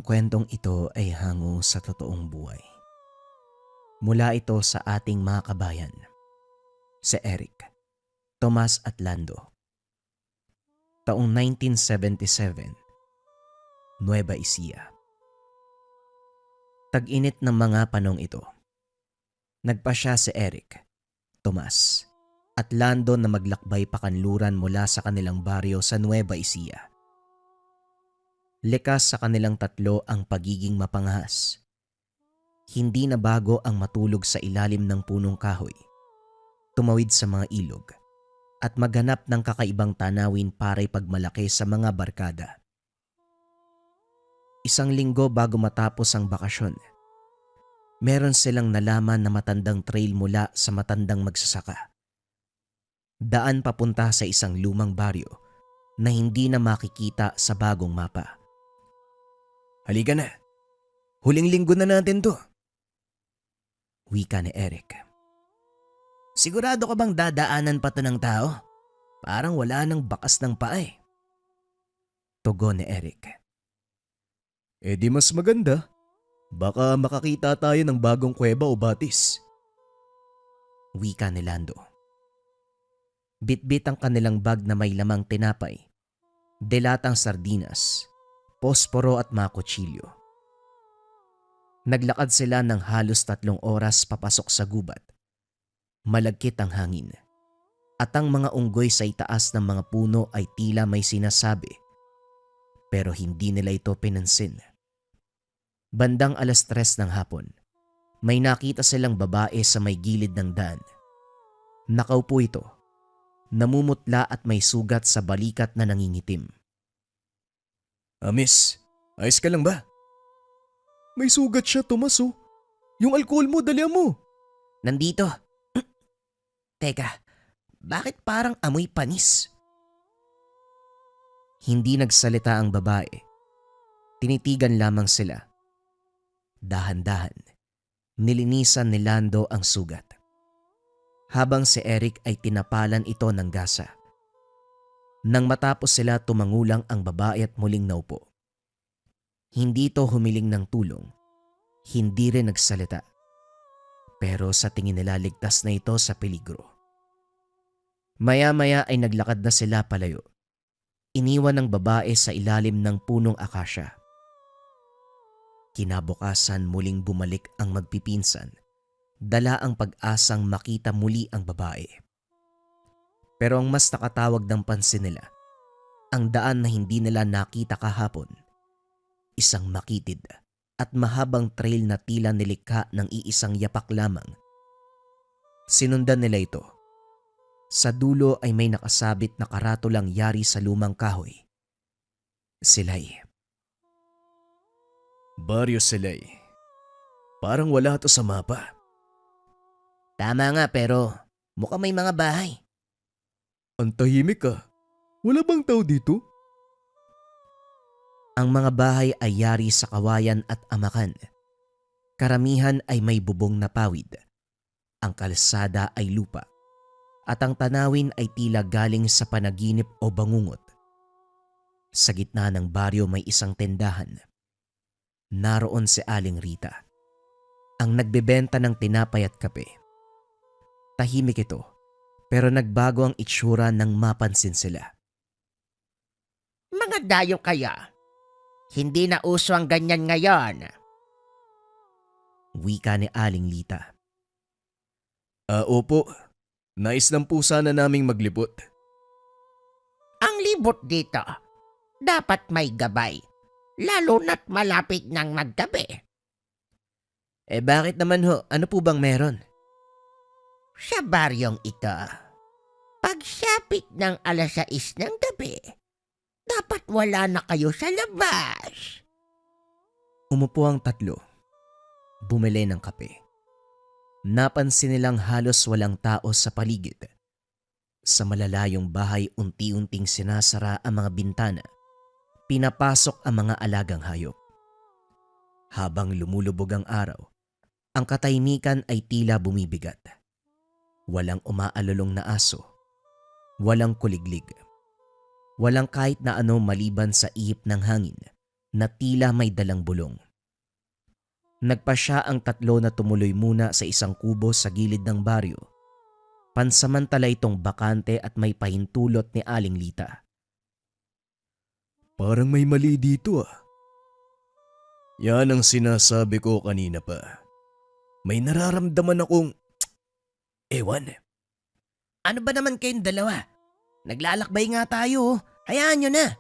kwentong ito ay hango sa totoong buhay. Mula ito sa ating mga kabayan, si Eric, Tomas at Lando. Taong 1977, Nueva Ecija. Tag-init ng mga panong ito. Nagpasya si Eric, Tomas at Lando na maglakbay pakanluran mula sa kanilang baryo sa Nueva Ecija. Likas sa kanilang tatlo ang pagiging mapangahas. Hindi na bago ang matulog sa ilalim ng punong kahoy, tumawid sa mga ilog, at maghanap ng kakaibang tanawin para ipagmalaki sa mga barkada. Isang linggo bago matapos ang bakasyon, meron silang nalaman na matandang trail mula sa matandang magsasaka. Daan papunta sa isang lumang baryo na hindi na makikita sa bagong mapa. "Halika na, huling linggo na natin to," wika ni Eric. "Sigurado ka bang dadaanan pa to ng tao? Parang wala nang bakas ng paa eh," tugon ni Eric. "Eh di mas maganda. Baka makakita tayo ng bagong kuweba o batis," wika ni Lando. Bitbit ang kanilang bag na may lamang tinapay, delatang sardinas, posporo at mga kutsilyo. Naglakad sila ng halos 3 oras papasok sa gubat. Malagkit ang hangin at ang mga unggoy sa itaas ng mga puno ay tila may sinasabi, pero hindi nila ito pinansin. Bandang 3:00 ng hapon, may nakita silang babae sa may gilid ng daan. Nakaupo ito, namumutla at may sugat sa balikat na nangingitim. "Miss, ayos ka lang ba?" "May sugat siya, Tomas oh. Yung alcohol mo, dali mo." "Nandito." "Teka, bakit parang amoy panis?" Hindi nagsalita ang babae. Tinitigan lamang sila. Dahan-dahan, nilinisan ni Lando ang sugat, habang si Eric ay tinapalan ito ng gasa. Nang matapos sila, tumangulang ang babae at muling naupo. Hindi ito humiling ng tulong, hindi rin nagsalita. Pero sa tingin nila ligtas na ito sa peligro. Maya-maya ay naglakad na sila palayo. Iniwan ng babae sa ilalim ng punong akasya. Kinabukasan muling bumalik ang magpipinsan, dala ang pag-asang makita muli ang babae. Pero ang mas nakatawag ng pansin nila, ang daan na hindi nila nakita kahapon. Isang makitid at mahabang trail na tila nilikha ng iisang yapak lamang. Sinundan nila ito. Sa dulo ay may nakasabit na karatulang yari sa lumang kahoy. Silay. "Baryo Silay. Parang wala to sa mapa." "Tama nga, pero mukhang may mga bahay." "Ang tahimik ka. Wala bang tao dito?" Ang mga bahay ay yari sa kawayan at amakan. Karamihan ay may bubong na pawid. Ang kalsada ay lupa. At ang tanawin ay tila galing sa panaginip o bangungot. Sa gitna ng baryo may isang tendahan. Naroon si Aling Rita, ang nagbebenta ng tinapay at kape. Tahimik ito, pero nagbago ang itsura nang mapansin sila. "Mga dayo kaya? Hindi na uso ang ganyan ngayon." Wika ni Aling Lita. Opo. Nais lang po sana naming maglipot." "Ang libot dito, dapat may gabay, lalo na't malapit ng maggabi." Bakit naman ho? Ano po bang meron?" Sa baryong ito, pagsapit ng 6:00 ng gabi, dapat wala na kayo sa labas." Umupo ang tatlo. Bumili ng kape. Napansin nilang halos walang tao sa paligid. Sa malalayong bahay, unti-unting sinasara ang mga bintana. Pinapasok ang mga alagang hayop. Habang lumulubog ang araw, ang katahimikan ay tila bumibigat. Walang umaalulong na aso. Walang kuliglig. Walang kahit na ano maliban sa ihip ng hangin na tila may dalang bulong. Nagpasya ang tatlo na tumuloy muna sa isang kubo sa gilid ng baryo. Pansamantala itong bakante at may pahintulot ni Aling Lita. Parang may mali dito ah. Yan ang sinasabi ko kanina pa. May nararamdaman akong... ewan. Ano ba naman kayong dalawa? Naglalakbay nga tayo. Hayaan nyo na.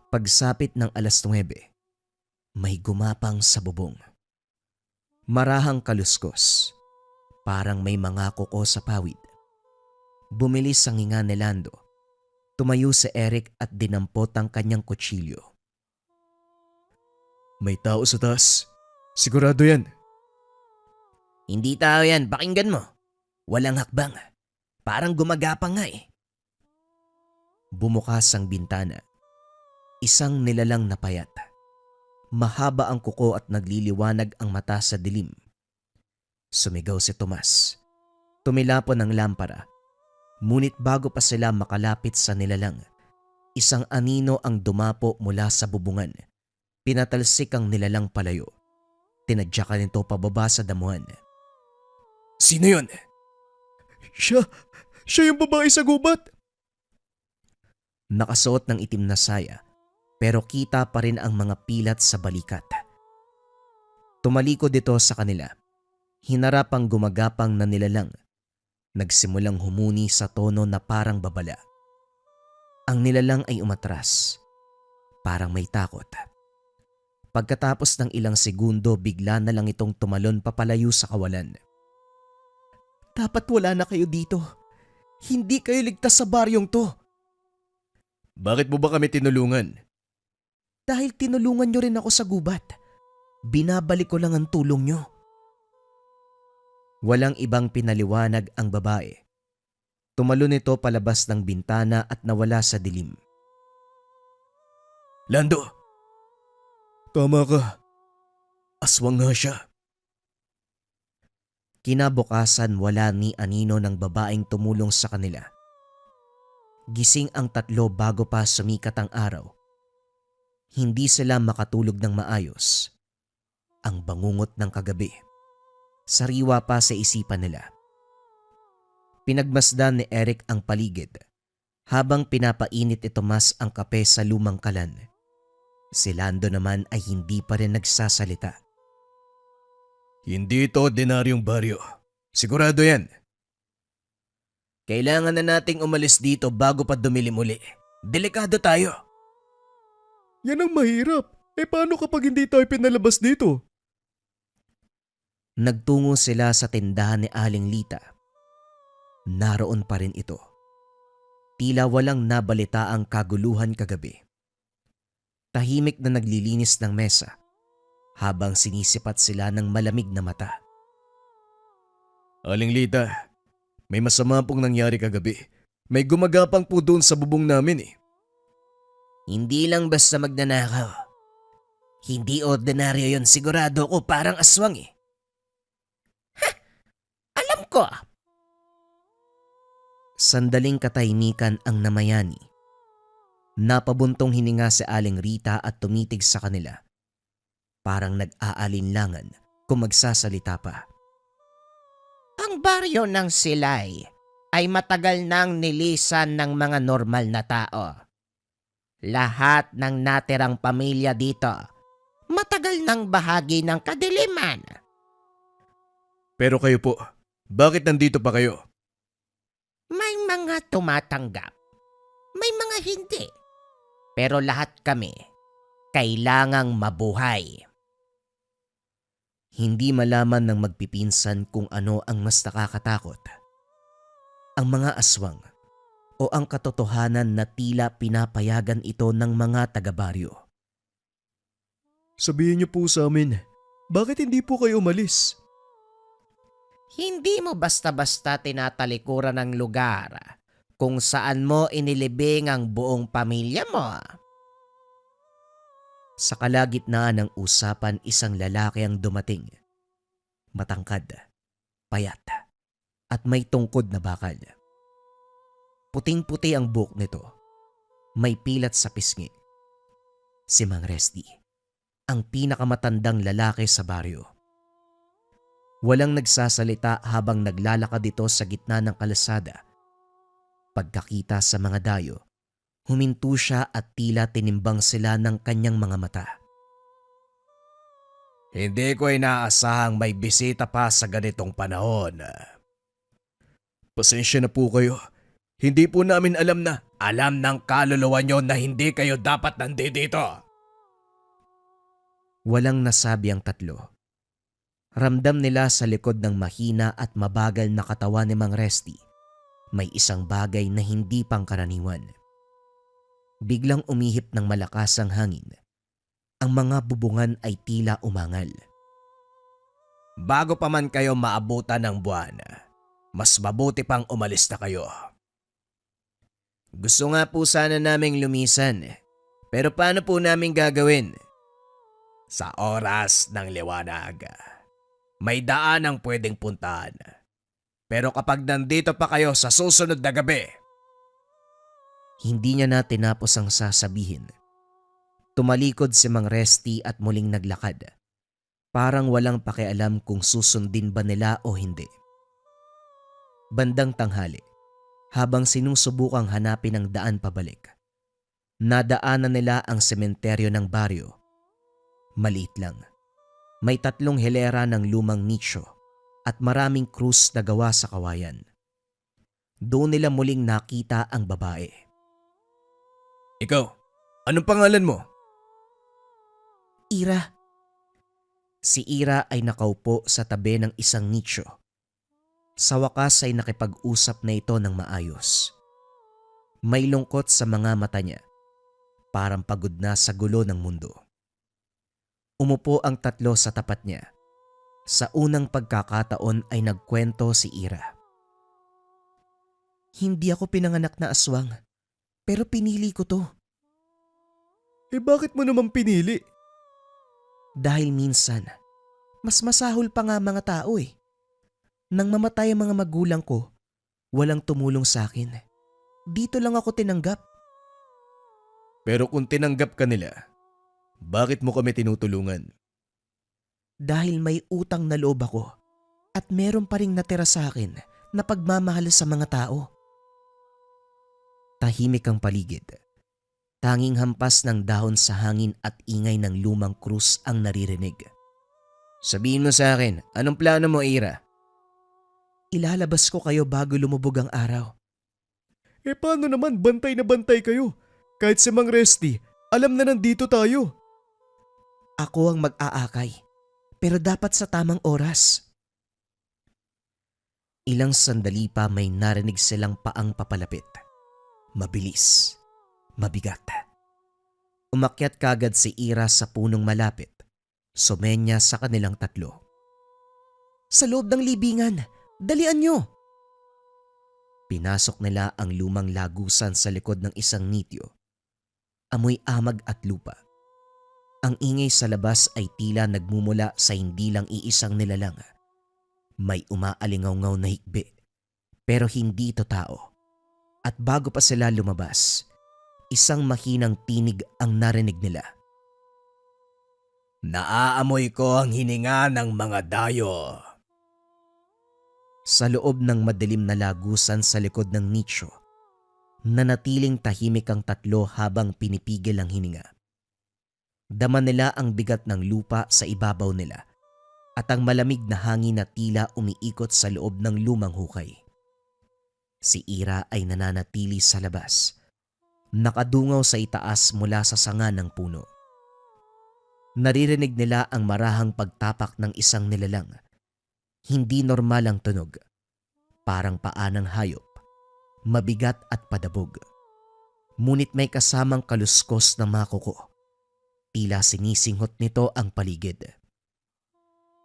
Pagsapit ng 9:00, may gumapang sa bubong. Marahang kaluskos, parang may mga kuko sa pawid. Bumilis ang hinga ni Lando. Tumayo si Eric at dinampot ang kanyang kutsilyo. May tao sa taas. Sigurado yan. Hindi tao yan, pakinggan mo. Walang hakbang. Parang gumagapang nga eh. Bumukas ang bintana. Isang nilalang na payat. Mahaba ang kuko at nagliliwanag ang mata sa dilim. Sumigaw si Tomas. Tumilapon ang lampara. Ngunit bago pa sila makalapit sa nilalang, isang anino ang dumapo mula sa bubungan. Pinatalsik ang nilalang palayo. Tinadyakan nito pababa sa damuhan. Sino yun? Siya yung babae sa gubat. Nakasuot ng itim na saya, pero kita pa rin ang mga pilat sa balikat. Tumalikod ito sa kanila. Hinarap ang gumagapang na nilalang. Nagsimulang humuni sa tono na parang babala. Ang nilalang ay umatras. Parang may takot. Pagkatapos ng ilang segundo, bigla na lang itong tumalon papalayo sa kawalan. Dapat wala na kayo dito. Hindi kayo ligtas sa baryong to. Bakit mo ba kami tinulungan? Dahil tinulungan nyo rin ako sa gubat. Binabalik ko lang ang tulong nyo. Walang ibang pinaliwanag ang babae. Tumalon ito palabas ng bintana at nawala sa dilim. Lando! Tama ka. Aswang nga siya. Kinabukasan wala ni anino ng babaeng tumulong sa kanila. Gising ang tatlo bago pa sumikat ang araw. Hindi sila makatulog ng maayos. Ang bangungot ng kagabi. Sariwa pa sa isipan nila. Pinagmasdan ni Eric ang paligid habang pinapainit ni Tomas ang kape sa lumang kalan. Si Lando naman ay hindi pa rin nagsasalita. Hindi ito ordinaryong baryo. Sigurado yan. Kailangan na nating umalis dito bago pa dumilim uli. Delikado tayo. Yan ang mahirap. Paano kapag hindi tayo pinalabas dito? Nagtungo sila sa tindahan ni Aling Lita. Naroon pa rin ito. Tila walang nabalita ang kaguluhan kagabi. Tahimik na naglilinis ng mesa habang sinisipat sila ng malamig na mata. Aling Lita, may masama pong nangyari kagabi. May gumagapang po doon sa bubong namin eh. Hindi lang basta magnanakaw. Hindi ordinaryo yon, sigurado ko, parang aswang eh. Ha! Alam ko! Sandaling katahimikan ang namayani. Napabuntong hininga si Aling Rita at tumitig sa kanila. Parang nag-aalinlangan kung magsasalita pa. Ang baryo ng Silay ay matagal nang nilisan ng mga normal na tao. Lahat ng natirang pamilya dito, matagal nang bahagi ng kadiliman. Pero kayo po, bakit nandito pa kayo? May mga tumatanggap, may mga hindi. Pero lahat kami, kailangang mabuhay. Hindi malaman ng magpipinsan kung ano ang mas nakakatakot. Ang mga aswang o ang katotohanan na tila pinapayagan ito ng mga taga-baryo. Sabihin niyo po sa amin, bakit hindi po kayo umalis? Hindi mo basta-basta tinatalikuran ng lugar kung saan mo inilibing ang buong pamilya mo. Sa kalagitnaan ng usapan, isang lalaki ang dumating. Matangkad, payat, at may tungkod na bakal. Puting-puti ang buhok nito. May pilat sa pisngi. Si Mang Resty, ang pinakamatandang lalaki sa baryo. Walang nagsasalita habang naglalakad ito sa gitna ng kalasada. Pagkakita sa mga dayo, huminto siya at tila tinimbang sila ng kanyang mga mata. Hindi ko inaasahang may bisita pa sa ganitong panahon. Pasensya na po kayo. Hindi po namin alam na. Alam ng kaluluwa nyo na hindi kayo dapat nandito. Walang nasabi ang tatlo. Ramdam nila sa likod ng mahina at mabagal na katawan ni Mang Resty, may isang bagay na hindi pangkaraniwan. Biglang umihip ng malakas ang hangin. Ang mga bubungan ay tila umangal. Bago pa man kayo maabutan ng buwan, mas mabuti pang umalis na kayo. Gusto nga po sana naming lumisan, pero paano po namin gagawin? Sa oras ng liwanag, may daan ang pwedeng puntahan. Pero kapag nandito pa kayo sa susunod na gabi, hindi niya na tinapos ang sasabihin. Tumalikod si Mang Resty at muling naglakad. Parang walang pakialam kung susundin ba nila o hindi. Bandang tanghali, habang sinusubukang hanapin ang daan pabalik, nadaanan nila ang sementeryo ng baryo. Maliit lang. May 3 hilera ng lumang nicho at maraming krus na gawa sa kawayan. Doon nila muling nakita ang babae. Ikaw, anong pangalan mo? Ira. Si Ira ay nakaupo sa tabi ng isang nicho. Sa wakas ay nakipag-usap na ito ng maayos. May lungkot sa mga mata niya, parang pagod na sa gulo ng mundo. Umupo ang 3 sa tapat niya. Sa unang pagkakataon ay nagkwento si Ira. Hindi ako pinanganak na aswang, pero pinili ko to. Bakit mo naman pinili? Dahil minsan, mas masahol pa nga mga tao eh. Nang mamatay ang mga magulang ko, walang tumulong sa akin. Dito lang ako tinanggap. Pero kung tinanggap ka nila, bakit mo kami tinutulungan? Dahil may utang na loob ako at meron pa ring natira sa akin na pagmamahal sa mga tao. Tahimik ang paligid. Tanging hampas ng dahon sa hangin at ingay ng lumang krus ang naririnig. Sabihin mo sa akin, anong plano mo, Ira? Ilalabas ko kayo bago lumubog ang araw. Paano naman bantay na bantay kayo? Kahit si Mang Resty, alam na nandito tayo. Ako ang mag-aakay, pero dapat sa tamang oras. Ilang sandali pa may narinig silang paang papalapit. Mabilis, mabigat. Umakyat kagad si Ira sa punong malapit. Sumenya sa kanilang 3. Sa loob ng libingan, dalian nyo! Pinasok nila ang lumang lagusan sa likod ng isang nityo. Amoy amag at lupa. Ang ingay sa labas ay tila nagmumula sa hindi lang iisang nilalang. May umaalingaw-ngaw na hikbi, pero hindi ito tao. At bago pa sila lumabas, isang mahinang tinig ang narinig nila. Naaamoy ko ang hininga ng mga dayo. Sa loob ng madilim na lagusan sa likod ng nicho, nanatiling tahimik ang 3 habang pinipigil ang hininga. Dama nila ang bigat ng lupa sa ibabaw nila at ang malamig na hangin na tila umiikot sa loob ng lumang hukay. Si Ira ay nananatili sa labas, nakadungaw sa itaas mula sa sanga ng puno. Naririnig nila ang marahang pagtapak ng isang nilalang. Hindi normal ang tunog, parang paa ng hayop, mabigat at padabog. Ngunit may kasamang kaluskos na mga kuko. Tila sinisinghot nito ang paligid.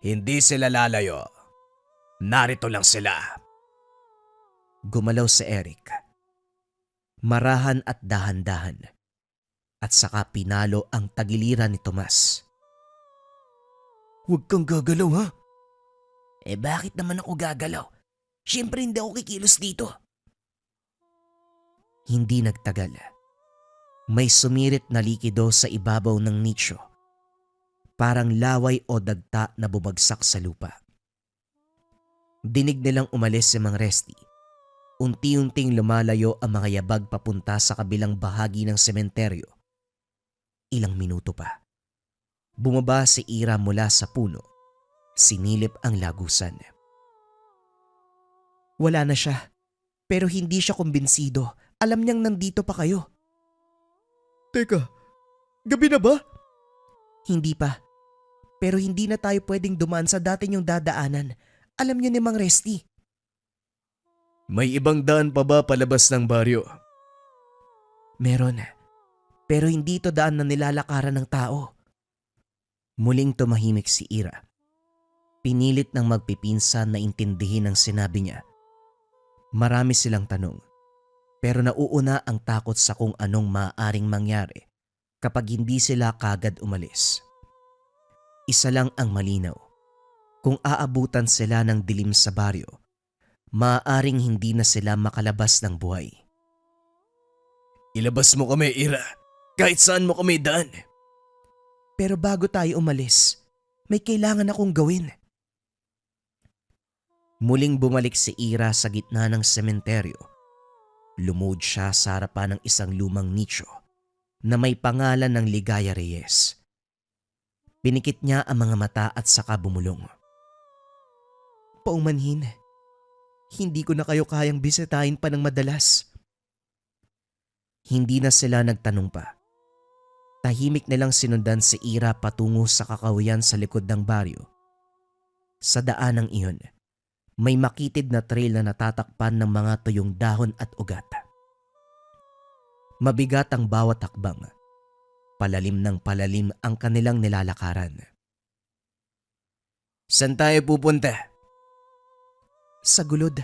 Hindi sila lalayo. Narito lang sila. Gumalaw si Eric. Marahan at dahan-dahan. At saka pinalo ang tagiliran ni Tomas. Huwag kang gagalaw ha? Bakit naman ako gagalaw? Siyempre hindi ako kikilos dito. Hindi nagtagal. May sumirit na likido sa ibabaw ng nicho, parang laway o dagta na bumagsak sa lupa. Dinig nilang umalis si Mang Resty. Unti-unting lumalayo ang mga yabag papunta sa kabilang bahagi ng sementeryo. Ilang minuto pa. Bumaba si Ira mula sa puno. Sinilip ang lagusan. Wala na siya, pero hindi siya kumbinsido. Alam niyang nandito pa kayo. Teka, gabi na ba? Hindi pa. Pero hindi na tayo pwedeng dumaan sa dati niyong dadaanan. Alam niyo ni Mang Resty. May ibang daan pa ba palabas ng baryo? Meron. Pero hindi ito daan na nilalakaran ng tao. Muling tumahimik si Ira. Pinilit ng magpipinsan na intindihin ang sinabi niya. Marami silang tanong. Pero nauuna ang takot sa kung anong maaaring mangyari kapag hindi sila kagad umalis. Isa lang ang malinaw. Kung aabutan sila ng dilim sa baryo, maaaring hindi na sila makalabas ng buhay. Ilabas mo kami, Ira. Kahit saan mo kami daan. Pero bago tayo umalis, may kailangan akong gawin. Muling bumalik si Ira sa gitna ng sementeryo. Lumuhod siya sa harapan ng isang lumang nicho na may pangalan ng Ligaya Reyes. Pinikit niya ang mga mata at saka bumulong. Paumanhin, hindi ko na kayo kayang bisitahin pa ng madalas. Hindi na sila nagtanong pa. Tahimik nilang sinundan si Ira patungo sa kakahuyan sa likod ng baryo. Sa daanang iyon, may makitid na trail na natatakpan ng mga tuyong dahon at ugat. Mabigat ang bawat hakbang. Palalim ng palalim ang kanilang nilalakaran. Saan tayo pupunta? Sa gulod.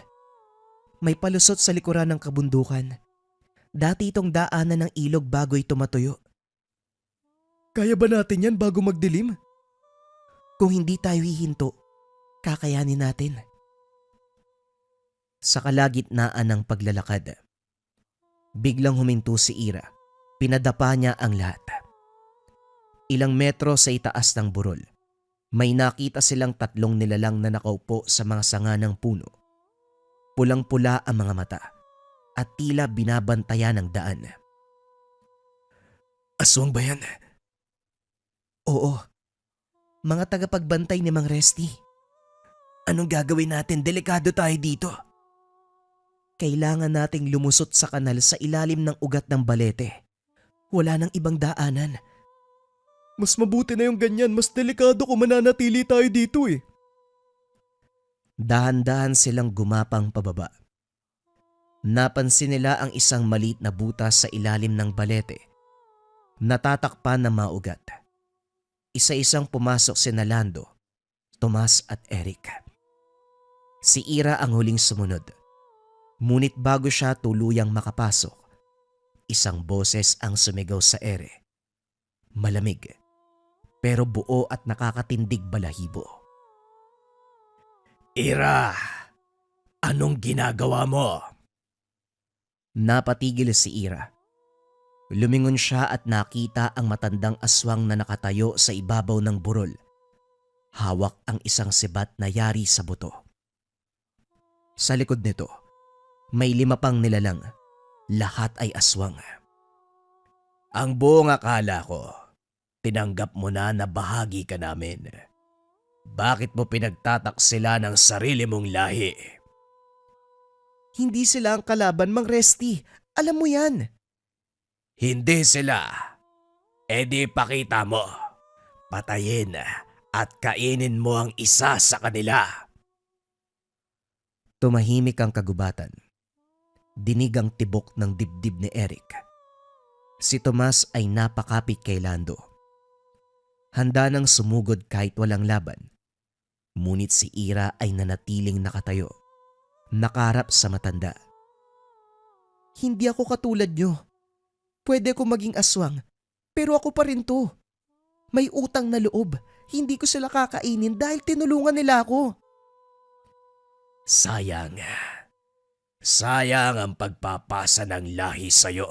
May palusot sa likuran ng kabundukan. Dati itong daanan ng ilog bago ito matuyo. Kaya ba natin yan bago magdilim? Kung hindi tayo hihinto, kakayanin natin. Sa kalagitnaan ng paglalakad, biglang huminto si Ira. Pinadapa niya ang lahat. Ilang metro sa itaas ng burol, may nakita silang tatlong nilalang na nakaupo sa mga sanga ng puno. Pulang-pula ang mga mata at tila binabantayan ng daan. Aswang ba yan? Oo. Mga tagapagbantay ni Mang Resty. Anong gagawin natin? Delikado tayo dito. Kailangan nating lumusot sa kanal sa ilalim ng ugat ng balete. Wala nang ibang daanan. Mas mabuti na yung ganyan. Mas delikado kung mananatili tayo dito eh. Dahan-dahan silang gumapang pababa. Napansin nila ang isang maliit na butas sa ilalim ng balete. Natatakpan ng mga ugat. Isa-isang pumasok sina Lando, Tomas at Eric. Si Ira ang huling sumunod. Ngunit bago siya tuluyang makapasok, isang boses ang sumigaw sa ere. Malamig, pero buo at nakakatindig balahibo. Ira, anong ginagawa mo? Napatigil si Ira. Lumingon siya at nakita ang matandang aswang na nakatayo sa ibabaw ng burol. Hawak ang isang sibat na yari sa buto. Sa likod nito, may 5 pang nilalang. Lahat ay aswang. Ang buong akala ko, tinanggap mo na bahagi ka namin. Bakit mo pinagtataksila ng sarili mong lahi? Hindi sila ang kalaban, Mang Resty. Alam mo yan. Hindi sila. E di pakita mo. Patayin at kainin mo ang isa sa kanila. Tumahimik ang kagubatan. Dinig ang tibok ng dibdib ni Eric. Si Tomas ay napakapit kay Lando. Handa nang sumugod kahit walang laban. Ngunit si Ira ay nanatiling nakatayo. Nakaharap sa matanda. Hindi ako katulad nyo. Pwede ko maging aswang, pero ako pa rin to. May utang na loob. Hindi ko sila kakainin dahil tinulungan nila ako. Sayang. Sayang ang pagpapasa ng lahi sa'yo.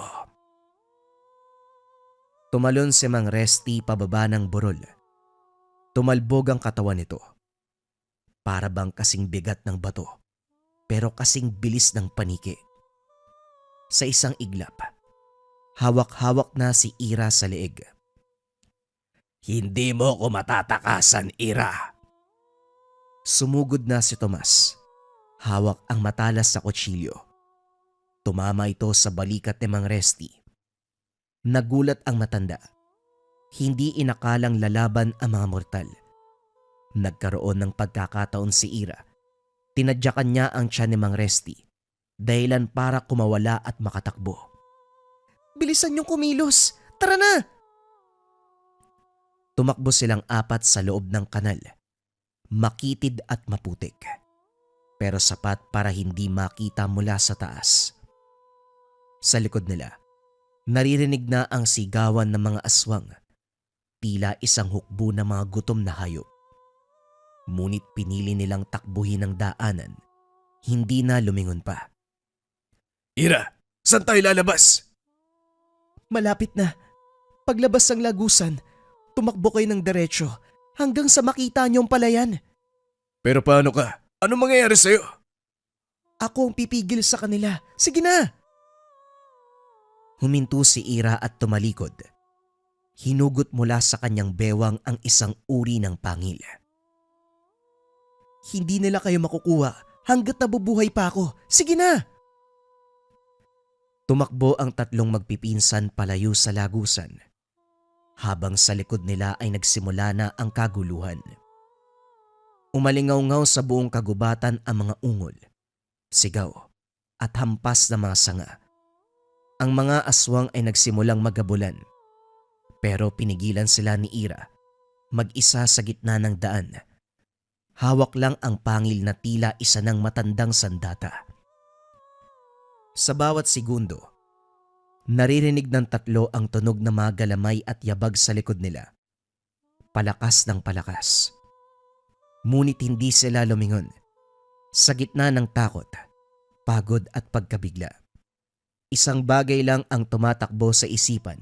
Tumalon si Mang Resty pababa ng burol. Tumalbog ang katawan nito. Para bang kasing bigat ng bato, pero kasing bilis ng paniki. Sa isang iglap, hawak-hawak na si Ira sa leeg. "Hindi mo ko matatakasan, Ira." Sumugod na si Tomas. Hawak ang matalas sa kutsilyo. Tumama ito sa balikat ni Mang Resty. Nagulat ang matanda. Hindi inakalang lalaban ang mga mortal. Nagkaroon ng pagkakataon si Ira. Tinadyakan niya ang tiyan ni Mang Resty, dahilan para kumawala at makatakbo. "Bilisan niyong kumilos! Tara na!" Tumakbo silang apat sa loob ng kanal. Makitid at maputik, pero sapat para hindi makita mula sa taas. Sa likod nila, naririnig na ang sigawan ng mga aswang, tila isang hukbo ng mga gutom na hayop. Ngunit pinili nilang takbuhin ang daanan, hindi na lumingon pa. "Ira, saan tayo lalabas?" "Malapit na. Paglabas ng lagusan, tumakbo kayo ng diretsyo hanggang sa makita niyong palayan." "Pero paano ka? Anong mangyayari sa'yo?" "Ako ang pipigil sa kanila. Sige na!" Huminto si Ira at tumalikod. Hinugot mula sa kanyang bewang ang isang uri ng pangil. "Hindi nila kayo makukuha hanggat nabubuhay pa ako. Sige na!" Tumakbo ang tatlong magpipinsan palayo sa lagusan, habang sa likod nila ay nagsimula na ang kaguluhan. Umalingaw-ngaw sa buong kagubatan ang mga ungol, sigaw at hampas na mga sanga. Ang mga aswang ay nagsimulang magabulan, pero pinigilan sila ni Ira, mag-isa sa gitna ng daan. Hawak lang ang pangil na tila isa ng matandang sandata. Sa bawat segundo, naririnig ng tatlo ang tunog ng mga galamay at yabag sa likod nila. Palakas ng palakas. Ngunit hindi sila lumingon. Sa gitna ng takot, pagod at pagkabigla, isang bagay lang ang tumatakbo sa isipan,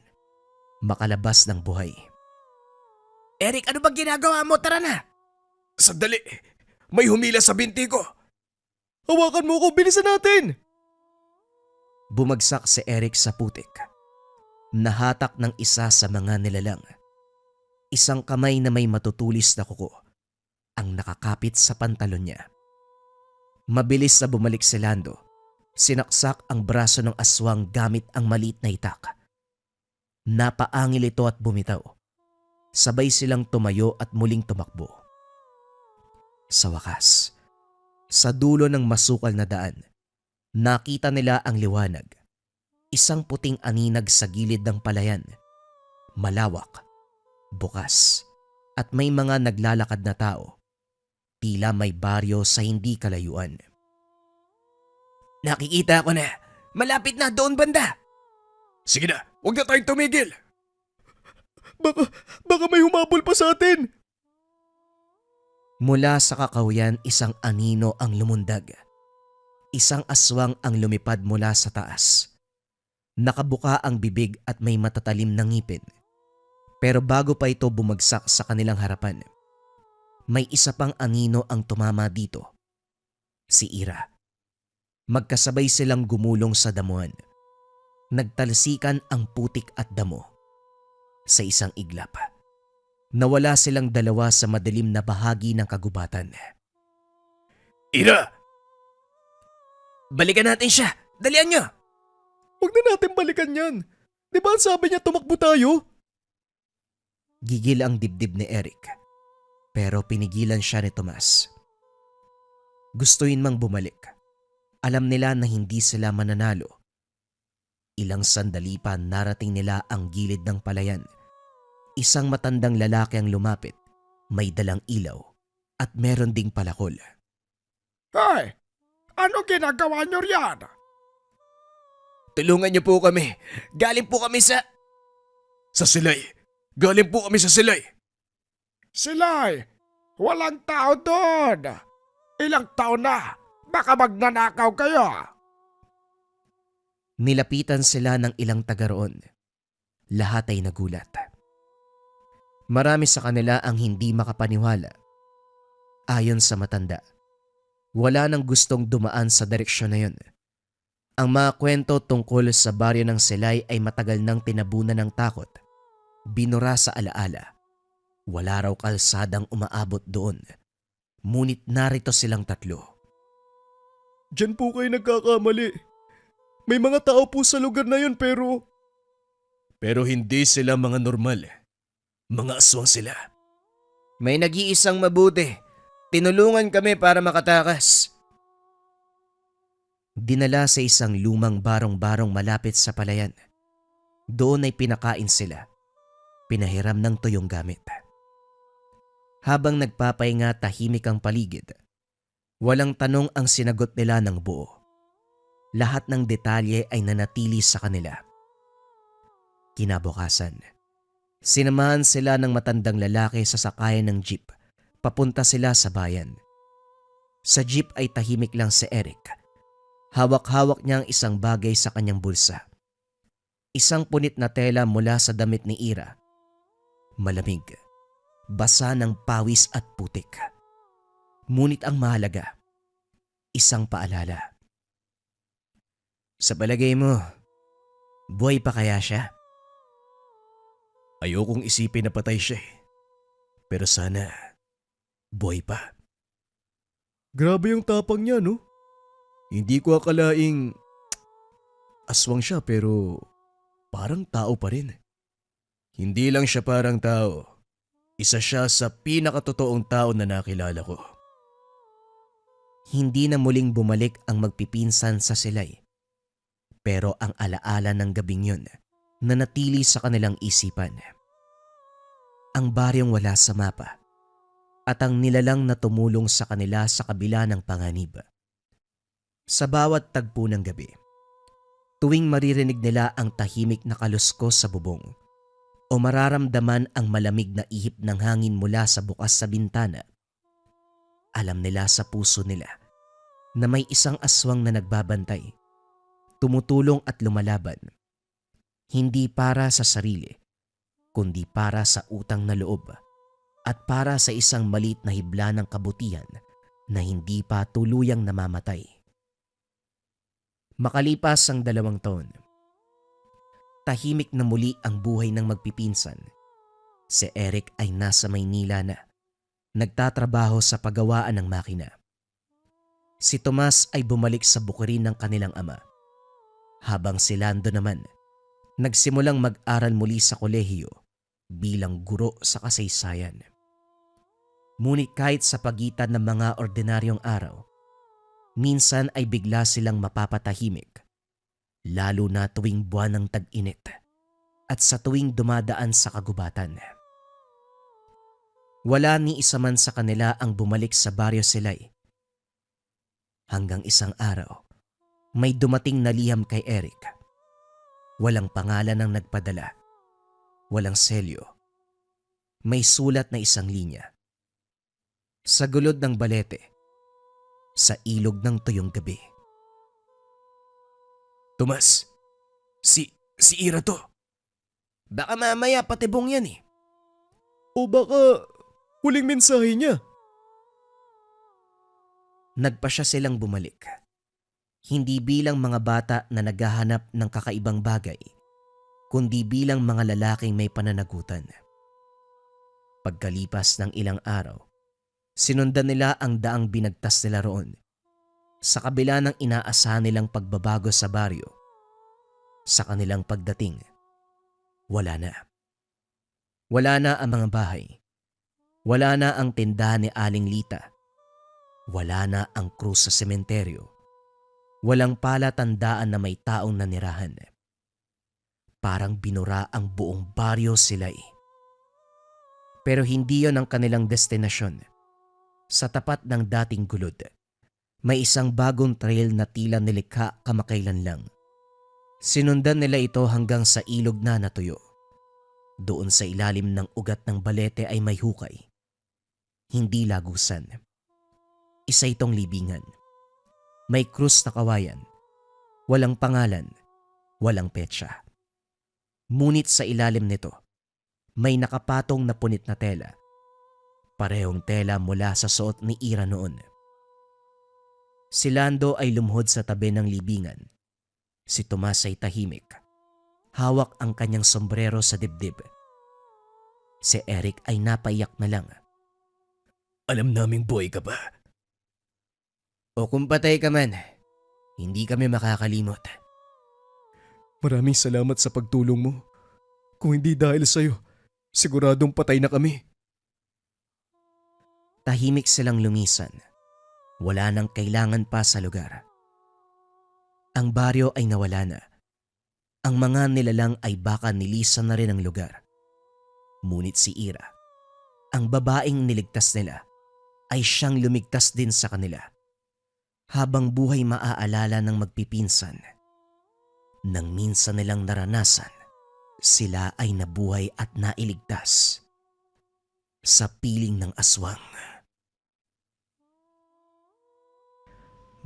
makalabas ng buhay. Eric, ano bang ginagawa mo? Tara na! Sandali! May humila sa binti ko! "Hawakan mo ko! Bilisan natin!" Bumagsak si Eric sa putik. Nahatak ng isa sa mga nilalang. Isang kamay na may matutulis na kuko ang nakakapit sa pantalon niya. Mabilis na bumalik si Lando. Sinaksak ang braso ng aswang gamit ang maliit na itak. Napaangil ito at bumitaw. Sabay silang tumayo at muling tumakbo. Sa wakas, sa dulo ng masukal na daan, nakita nila ang liwanag. Isang puting aninag sa gilid ng palayan. Malawak, bukas, at may mga naglalakad na tao. Tila may baryo sa hindi kalayuan. Nakikita ko na. Malapit na doon banda. Sige na, huwag na tayong tumigil! Baka may humabol pa sa atin! Mula sa kakahuyan, isang anino ang lumundag. Isang aswang ang lumipad mula sa taas. Nakabuka ang bibig at may matatalim na ngipin. Pero bago pa ito bumagsak sa kanilang harapan, may isa pang anino ang tumama dito. Si Ira. Magkasabay silang gumulong sa damuhan. Nagtalsikan ang putik at damo. Sa isang iglap, nawala silang dalawa sa madilim na bahagi ng kagubatan. Ira! Balikan natin siya. Dalian niyo. Huwag na natin balikan yan. Di ba sabi niya tumakbo tayo? Gigil ang dibdib ni Eric. Pero pinigilan siya ni Tomas. Gustuin mang bumalik. Alam nila na hindi sila mananalo. Ilang sandali pa narating nila ang gilid ng palayan. Isang matandang lalaki ang lumapit. May dalang ilaw at meron ding palakol. Hoy! Ano ginagawa niyo riyan? Tulungan niyo po kami. Galing po kami sa... Sa silay! Galing po kami sa silay! Silay! Walang tao doon! Ilang taon na? Baka magnanakaw kayo! Nilapitan sila ng ilang taga roon. Lahat ay nagulat. Marami sa kanila ang hindi makapaniwala. Ayon sa matanda, wala nang gustong dumaan sa direksyon na yun. Ang mga kwento tungkol sa baryo ng Silay ay matagal nang tinabunan ng takot. Binura sa alaala. Wala raw kalsadang umaabot doon. Ngunit narito silang tatlo. Diyan po kayo nagkakamali. May mga tao po sa lugar na yun pero... Pero hindi sila mga normal. Mga aswang sila. May nag-iisang mabuti. Tinulungan kami para makatakas. Dinala sa isang lumang barong-barong malapit sa palayan. Doon ay pinakain sila. Pinahiram ng tuyong gamit. Habang nagpapahinga, tahimik ang paligid. Walang tanong ang sinagot nila ng buo. Lahat ng detalye ay nanatili sa kanila. Kinabukasan, sinamahan sila ng matandang lalaki sa sakayan ng jeep. Papunta sila sa bayan. Sa jeep ay tahimik lang si Eric. Hawak-hawak niya ang isang bagay sa kanyang bulsa. Isang punit na tela mula sa damit ni Ira. Malamig, basa ng pawis at putik. Ngunit ang mahalaga, isang paalala. Sa palagay mo, buhay pa kaya siya? Ayokong isipin na patay siya eh. Pero sana, buhay pa. Grabe yung tapang niya, no? Hindi ko akalaing aswang siya pero parang tao pa rin. Hindi lang siya parang tao. Isa siya sa pinakatotoong tao na nakilala ko. Hindi na muling bumalik ang magpipinsan sa Silay. Pero ang alaala ng gabing yun nanatili sa kanilang isipan. Ang baryong wala sa mapa at ang nilalang na tumulong sa kanila sa kabila ng panganib. Sa bawat tagpo ng gabi, tuwing maririnig nila ang tahimik na kaluskos sa bubong o mararamdaman ang malamig na ihip ng hangin mula sa bukas sa bintana, alam nila sa puso nila na may isang aswang na nagbabantay, tumutulong at lumalaban, hindi para sa sarili, kundi para sa utang na loob at para sa isang maliit na hibla ng kabutihan na hindi pa tuluyang namamatay. Makalipas ang 2 taon, tahimik na muli ang buhay ng magpipinsan. Si Eric ay nasa Maynila na, nagtatrabaho sa paggawaan ng makina. Si Tomas ay bumalik sa bukirin ng kanilang ama. Habang si Lando naman, nagsimulang mag-aral muli sa kolehiyo bilang guro sa kasaysayan. Ngunit kahit sa pagitan ng mga ordinaryong araw, minsan ay bigla silang mapapatahimik, lalo na tuwing buwan ng tag-init at sa tuwing dumadaan sa kagubatan. Wala ni isa man sa kanila ang bumalik sa Baryo Silay. Hanggang isang araw, may dumating na liham kay Eric. Walang pangalan ang nagpadala, walang selyo. May sulat na isang linya. Sa gulod ng balete, sa ilog ng tuyong gabi. Tomas, si Ira to. Baka mamaya patibong yan eh. O baka huling mensahe niya. Nagpa siya silang bumalik. Hindi bilang mga bata na naghahanap ng kakaibang bagay, kundi bilang mga lalaking may pananagutan. Pagkalipas ng ilang araw, sinundan nila ang daang binagtas nila roon. Sa kabila ng inaasahan nilang pagbabago sa baryo, sa kanilang pagdating, wala na. Wala na ang mga bahay. Wala na ang tindahan ni Aling Lita. Wala na ang krus sa sementeryo. Walang palatandaan na may taong nanirahan. Parang binura ang buong baryo Silay. Pero hindi yon ang kanilang destinasyon. Sa tapat ng dating gulod, may isang bagong trail na tila nilikha kamakailan lang. Sinundan nila ito hanggang sa ilog na natuyo. Doon sa ilalim ng ugat ng balete ay may hukay. Hindi lagusan. Isa itong libingan. May krus na kawayan. Walang pangalan. Walang petsa. Ngunit sa ilalim nito, may nakapatong na punit na tela. Parehong tela mula sa suot ni Ira noon. Si Lando ay lumuhod sa tabi ng libingan. Si Tomas ay tahimik. Hawak ang kanyang sombrero sa dibdib. Si Eric ay napaiyak na lang. Alam naming buhay ka pa. O kung patay ka man, hindi kami makakalimot. Maraming salamat sa pagtulong mo. Kung hindi dahil sa'yo, siguradong patay na kami. Tahimik silang lumisan. Wala nang kailangan pa sa lugar. Ang baryo ay nawala na. Ang mga nilalang ay baka nilisan na rin ang lugar. Ngunit si Ira, ang babaeng niligtas nila, ay siyang lumigtas din sa kanila. Habang buhay maaalala ng magpipinsan, nang minsan nilang naranasan, sila ay nabuhay at nailigtas sa piling ng aswang.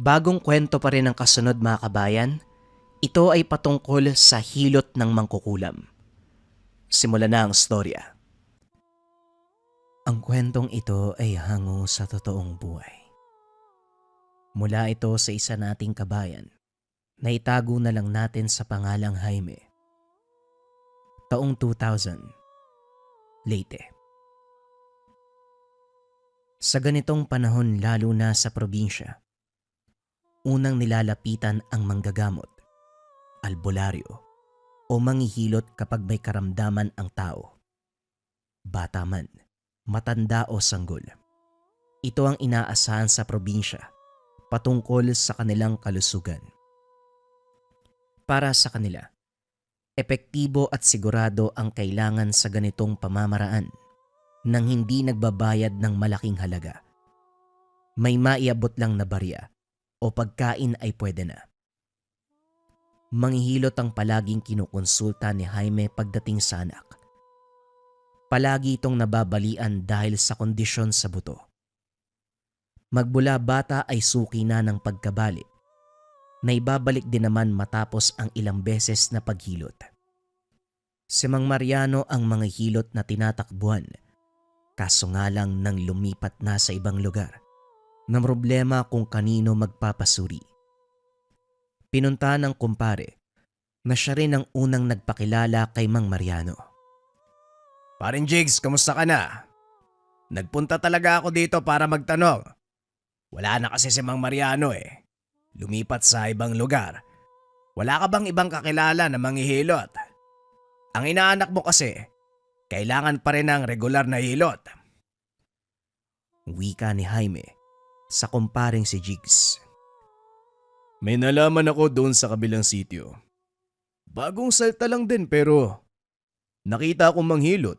Bagong kwento pa rin ang kasunod mga kabayan. Ito ay patungkol sa hilot ng mangkukulam. Simulan na ang storya. Ang kwentong ito ay hango sa totoong buhay. Mula ito sa isa nating kabayan na itago na lang natin sa pangalang Jaime. Taong 2000, Leyte. Sa ganitong panahon lalo na sa probinsya, unang nilalapitan ang manggagamot, albularyo o manghihilot kapag may karamdaman ang tao. Bata man, matanda o sanggol. Ito ang inaasahan sa probinsya patungkol sa kanilang kalusugan. Para sa kanila, epektibo at sigurado ang kailangan sa ganitong pamamaraan nang hindi nagbabayad ng malaking halaga. May maiabot lang na barya o pagkain ay pwede na. Manghihilot ang palaging kinukonsulta ni Jaime pagdating sa anak. Palagi itong nababalian dahil sa kondisyon sa buto. Magbula bata ay suki na ng pagkabali, na ibabalik din naman matapos ang ilang beses na paghilot. Si Mang Mariano ang mga hilot na tinatakbuhan, kaso nga lang nang lumipat na sa ibang lugar, na problema kung kanino magpapasuri. Pinunta ng kumpare na siya rin ang unang nagpakilala kay Mang Mariano. Parin Jigs, kamusta ka na? Nagpunta talaga ako dito para magtanong. Wala na kasi si Mang Mariano eh. Lumipat sa ibang lugar. Wala ka bang ibang kakilala na manghihilot? Ang inaanak mo kasi, kailangan pa rin ng regular na hilot. Wika ni Jaime sa kumparing si Jigs. May nalaman ako doon sa kabilang sitio. Bagong salta lang din pero nakita akong manghilot.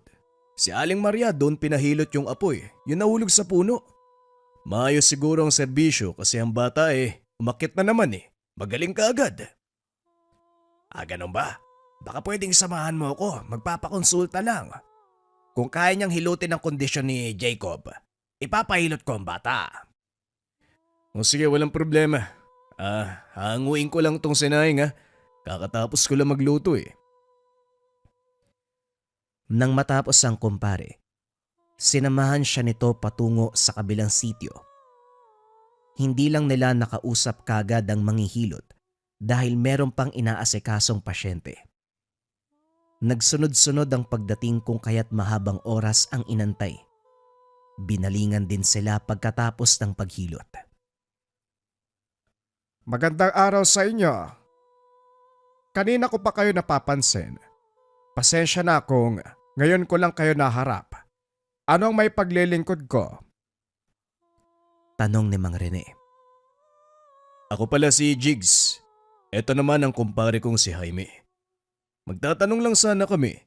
Si Aling Maria doon pinahilot yung apoy, yung nahulog sa puno. Maayos siguro ang serbisyo kasi ang bata umakyat na naman Magaling ka agad. Ganun ba? Baka pwedeng samahan mo ako, magpapakonsulta lang. Kung kaya niyang hilutin ang kondisyon ni Jacob, ipapahilot ko ang bata. O sige, walang problema. Hanguin ko lang tong sinahing Kakatapos ko lang magluto Nang matapos ang kumpare, sinamahan siya nito patungo sa kabilang sitio. Hindi lang nila nakausap kagad ang manghihilot dahil meron pang inaasikasong pasyente. Nagsunod-sunod ang pagdating kung kaya't mahabang oras ang inantay. Binalingan din sila pagkatapos ng paghilot. Magandang araw sa inyo. Kanina ko pa kayo napapansin. Pasensya na kung ngayon ko lang kayo naharap. Ano ang may paglilingkod ko? Tanong ni Mang Rene. Ako pala si Jigs. Ito naman ang kumpare kong si Jaime. Magtatanong lang sana kami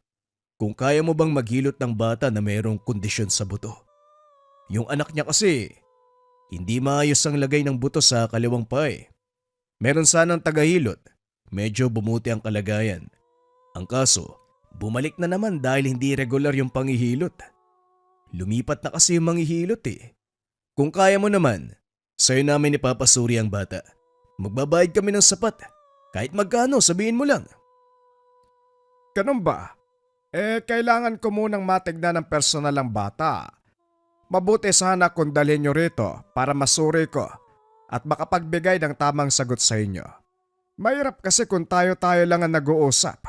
kung kaya mo bang maghilot ng bata na mayroong kondisyon sa buto. Yung anak niya kasi, hindi maayos ang lagay ng buto sa kaliwang paa Meron sanang tagahilot, medyo bumuti ang kalagayan. Ang kaso, bumalik na naman dahil hindi regular yung panghihilot. Lumipat na kasi yung manghihilot Kung kaya mo naman, sa'yo namin ipapasuri ang bata. Magbabayad kami ng sapat. Kahit magkano, sabihin mo lang. Ganun ba? Kailangan ko munang matignan ng personal ang bata. Mabuti sana kung dalhin nyo rito para masuri ko at makapagbigay ng tamang sagot sa inyo. Mahirap kasi kung tayo-tayo lang ang nag-uusap.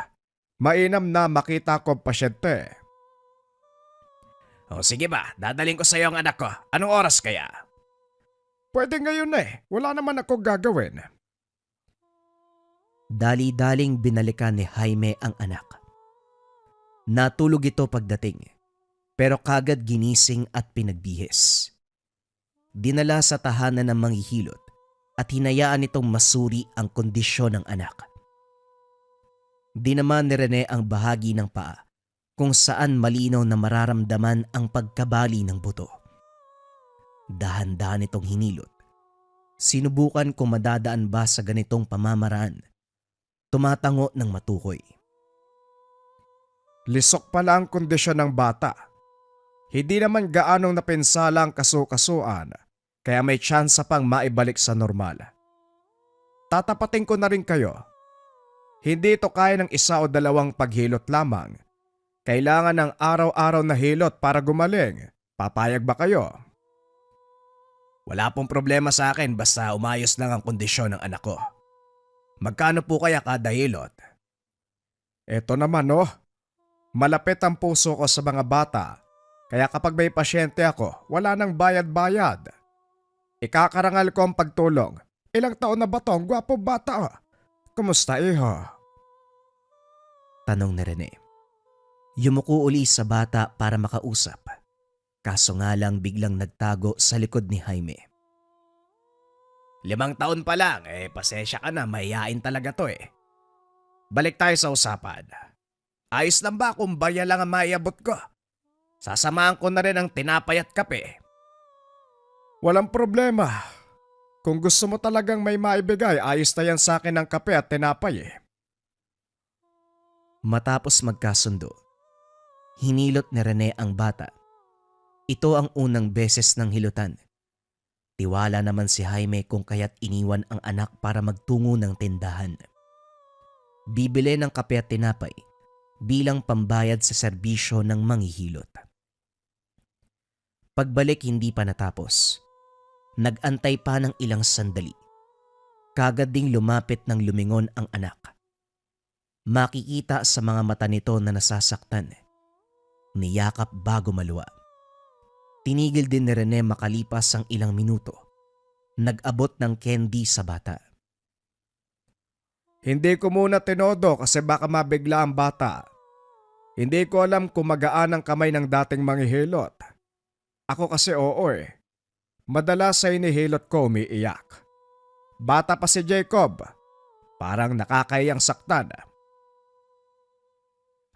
Mainam na makita ko ang pasyente. O sige ba, dadaling ko sa iyo ang anak ko. Anong oras kaya? Pwede ngayon wala naman ako gagawin. Dali-daling binalikan ni Jaime ang anak. Natulog ito pagdating, pero kagad ginising at pinagbihis. Dinala sa tahanan ng manghihilot at hinayaan itong masuri ang kondisyon ng anak. Dinaman ni Rene ang bahagi ng paa kung saan malinaw na mararamdaman ang pagkabali ng buto. Dahan-dahan itong hinilot. Sinubukan kung madadaan ba sa ganitong pamamaraan. Tumatango ng matukoy. Lisok pala ang kondisyon ng bata. Hindi naman gaanong napinsala ang kasu-kasuan, kaya may tsansa pang maibalik sa normal. Tatapatin ko na rin kayo. Hindi ito kaya ng 1 o 2 paghilot lamang. Kailangan ng araw-araw na hilot para gumaling. Papayag ba kayo? Wala pong problema sa akin basta umayos lang ang kondisyon ng anak ko. Magkano po kaya kada hilot? Eto naman malapit ang puso ko sa mga bata. Kaya kapag may pasyente ako, wala nang bayad-bayad. Ikakarangal ko ang pagtulong. Ilang taon na ba tong gwapo bata? Kumusta iho? Tanong ni Rene. Yumuko uli sa bata para makausap. Kaso nga lang biglang nagtago sa likod ni Jaime. 5 taon pa lang, pasensya ka na, mahihain talaga to Balik tayo sa usapan. Ayos lang ba kung barya lang ang maiabot ko? Sasamahan ko na rin ang tinapay at kape. Walang problema. Kung gusto mo talagang may maibigay, ayos na yan sa akin ng kape at tinapay Matapos magkasundo, hinilot ni Rene ang bata. Ito ang unang beses ng hilutan. Tiwala naman si Jaime kung kaya't iniwan ang anak para magtungo ng tindahan. Bibili ng kape at tinapay bilang pambayad sa serbisyo ng manghihilot. Pagbalik hindi pa natapos. Nag-antay pa ng ilang sandali. Kagad ding lumapit ng lumingon ang anak. Makikita sa mga mata nito na nasasaktan. Niyakap bago maluwa. Tinigil din ni Rene makalipas ang ilang minuto. Nag-abot ng candy sa bata. Hindi ko muna tinodo kasi baka mabigla ang bata. Hindi ko alam kung magaan ang kamay ng dating manghihilot. Ako kasi Madalas sa inihilot ko umiiyak. Bata pa si Jacob. Parang nakakayang saktan.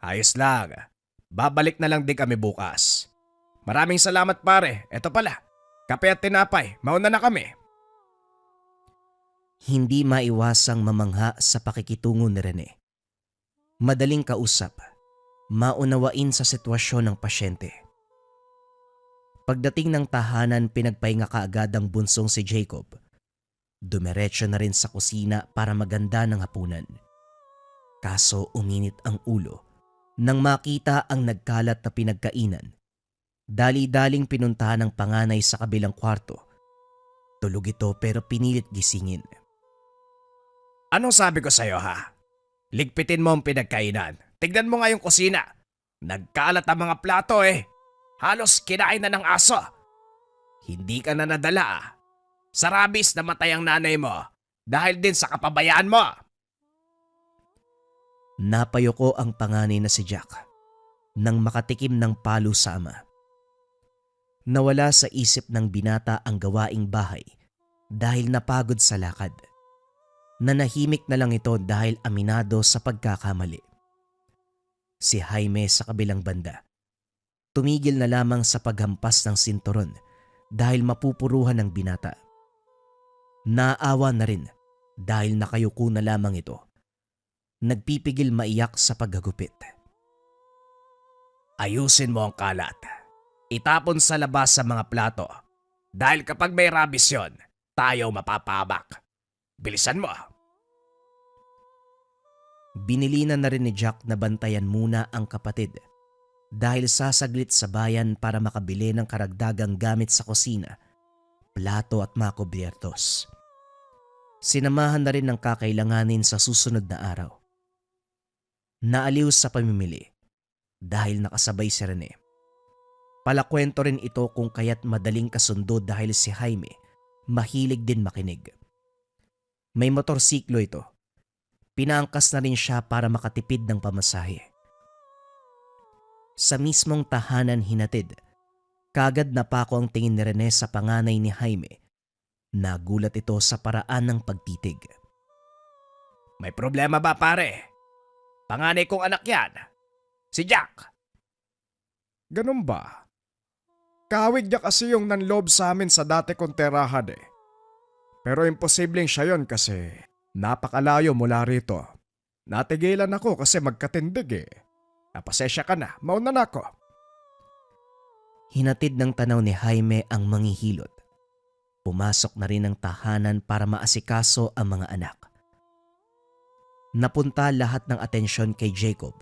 Ayos lang. Babalik na lang din kami bukas. Maraming salamat pare. Eto pala, kape at tinapay. Mauna na kami. Hindi maiwasang mamangha sa pakikitungo ni Rene. Madaling kausap, maunawain sa sitwasyon ng pasyente. Pagdating ng tahanan, pinagpahinga kaagad ang bunsong si Jacob. Dumiretso na rin sa kusina para maganda ng hapunan. Kaso uminit ang ulo nang makita ang nagkalat na pinagkainan. Dali-daling pinuntahan ng panganay sa kabilang kwarto. Tulog ito pero pinilit gisingin. Anong sabi ko sa'yo ha? Ligpitin mo ang pinagkainan. Tignan mo nga yung kusina. Nagkalat ang mga plato Halos kinain na ng aso. Hindi ka na nadala Sa rabis namatay ang nanay mo dahil din sa kapabayaan mo. Napayoko ang panganay na si Jack nang makatikim ng palo sa ama. Nawala sa isip ng binata ang gawaing bahay dahil napagod sa lakad. Nanahimik na lang ito dahil aminado sa pagkakamali. Si Jaime sa kabilang banda, tumigil na lamang sa paghampas ng sinturon dahil mapupuruhan ng binata. Naawa na rin dahil nakayuko na lamang ito. Nagpipigil maiyak sa paghagupit. Ayusin mo ang kalat. Itapon sa labas sa mga plato. Dahil kapag may rabis yon, tayo mapapahamak. Bilisan mo. Binilinan na rin ni Jack na bantayan muna ang kapatid dahil sasaglit sa bayan para makabili ng karagdagang gamit sa kusina, plato at mga kubyertos. Sinamahan na rin ng kakailanganin sa susunod na araw. Naaliw sa pamimili dahil nakasabay si Rene. Palakwento rin ito kung kaya't madaling kasundo dahil si Jaime mahilig din makinig. May motorsiklo ito. Pinaangkas na rin siya para makatipid ng pamasahe. Sa mismong tahanan hinatid, kagad napako ang tingin ni Rene sa panganay ni Jaime. Nagulat ito sa paraan ng pagtitig. May problema ba pare? Panganay kong anak yan. Si Jack. Ganun ba? Kawig niya kasi yung nanloob sa amin sa dati kong terahan eh. Pero imposibleng siya yon kasi napakalayo mula rito. Natigilan ako kasi magkatindig eh. Napasensya ka na, mauna na ako. Hinatid ng tanaw ni Jaime ang manghihilot. Pumasok na rin ang tahanan para maasikaso ang mga anak. Napunta lahat ng atensyon kay Jacob.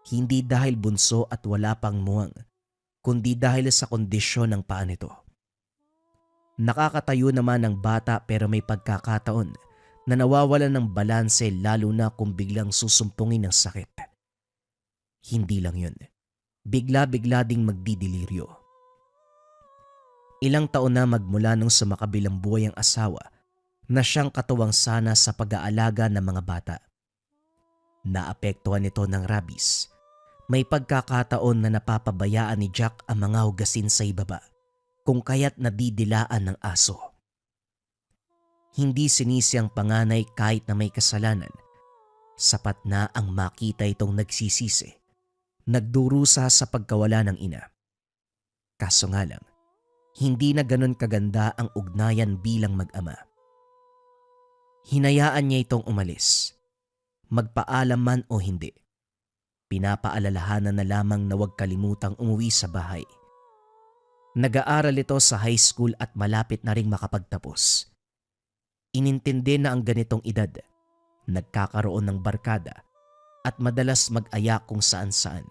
Hindi dahil bunso at wala pang muwang, kundi dahil sa kondisyon ng paa nito. Nakakatayo naman ang bata pero may pagkakataon na nawawalan ng balanse lalo na kung biglang susumpungin ng sakit. Hindi lang yun. Bigla-bigla ding magdidiliryo. Ilang taon na magmula nung sumakabilang buhay ang asawa na siyang katuwang sana sa pag-aalaga ng mga bata. Naapektuhan ito ng rabies. May pagkakataon na napapabayaan ni Jack ang mga hugasin sa ibaba kung kaya't nadidilaan ng aso. Hindi sinisi ang panganay kahit na may kasalanan. Sapat na ang makita itong nagsisisi. Nagdurusa sa pagkawala ng ina. Kaso nga lang, hindi na ganon kaganda ang ugnayan bilang mag-ama. Hinayaan niya itong umalis. Magpaalam man o hindi. Pinapaalalahanan na lamang na huwag kalimutang umuwi sa bahay. Nag-aaral ito sa high school at malapit na ring makapagtapos. Inintindi na ang ganitong edad, nagkakaroon ng barkada at madalas mag-aya kung saan-saan.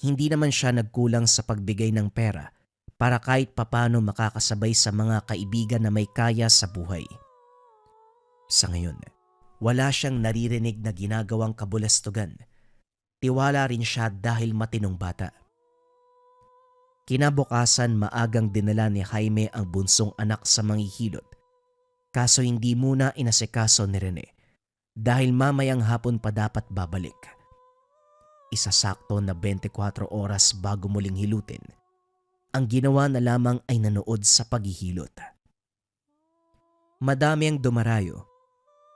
Hindi naman siya nagkulang sa pagbigay ng pera para kahit papano makakasabay sa mga kaibigan na may kaya sa buhay. Sa ngayon, wala siyang naririnig na ginagawang kabulastugan. Tiwala rin siya dahil matinong bata. Kinabukasan maagang dinala ni Jaime ang bunsong anak sa manghihilot. Kaso hindi muna inasikaso ni Rene dahil mamayang hapon pa dapat babalik. Isasakto na 24 oras bago muling hilutin. Ang ginawa na lamang ay nanood sa paghihilot. Madami ang dumarayo.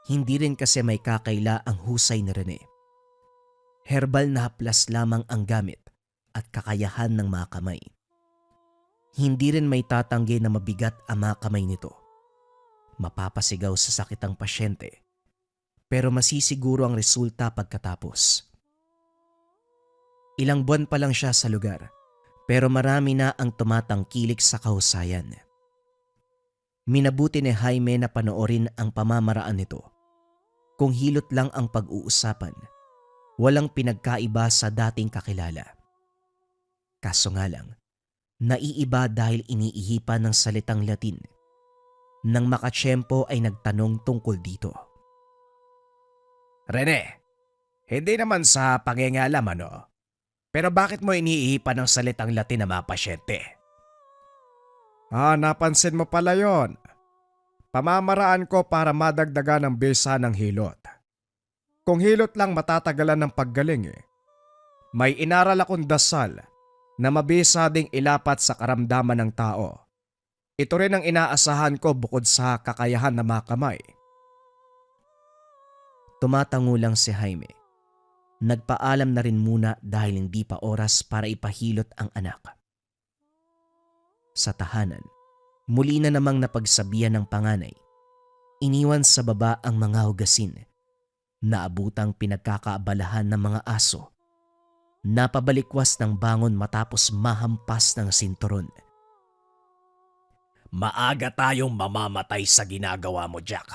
Hindi rin kasi may kakaila ang husay ni Rene. Herbal na haplas lamang ang gamit at kakayahan ng mga kamay. Hindi rin may tatanggi na mabigat ang mga kamay nito. Mapapasigaw sa sakit ang pasyente, pero masisiguro ang resulta pagkatapos. Ilang buwan pa lang siya sa lugar, pero marami na ang tumatangkilik sa kahusayan. Minabuti ni Jaime na panoorin ang pamamaraan nito. Kung hilot lang ang pag-uusapan, walang pinagkaiba sa dating kakilala. Kaso nga lang, naiiba dahil iniihipan ng salitang Latin. Nang makatsyempo ay nagtanong tungkol dito. Rene, hindi naman sa pangingalam ano, pero bakit mo iniihipan ng salitang Latin na mga pasyente? Napansin mo pala yon. Pamamaraan ko para madagdagan ang bisa ng hilot. Kung hilot lang matatagalan ng paggaling eh. May inaral akong dasal na mabisa ding ilapat sa karamdaman ng tao. Ito rin ang inaasahan ko bukod sa kakayahan ng mga kamay. Tumatango lang si Jaime. Nagpaalam na rin muna dahil hindi pa oras para ipahilot ang anak. Sa tahanan, muli na namang napagsabihan ng panganay. Iniwan sa baba ang mga hugasin. Naabutang pinagkakaabalahan ng mga aso. Napabalikwas ng bangon matapos mahampas ng sinturon. Maaga tayong mamamatay sa ginagawa mo, Jack.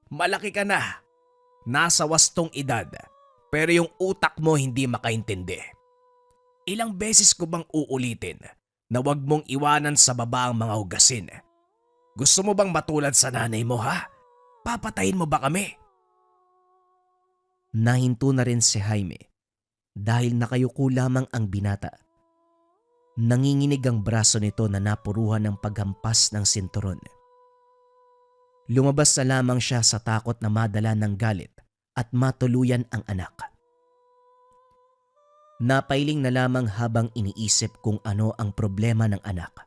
Malaki ka na. Nasa wastong edad, pero yung utak mo hindi makaintindi. Ilang beses ko bang uulitin na wag mong iwanan sa baba ang mga hugasin? Gusto mo bang matulad sa nanay mo ha? Papatayin mo ba kami? Nahinto na rin si Jaime dahil nakayuko lamang ang binata. Nanginginig ang braso nito na napuruhan ng paghampas ng sinturon. Lumabas na lamang siya sa takot na madala ng galit at matuluyan ang anak. Napailing na lamang habang iniisip kung ano ang problema ng anak.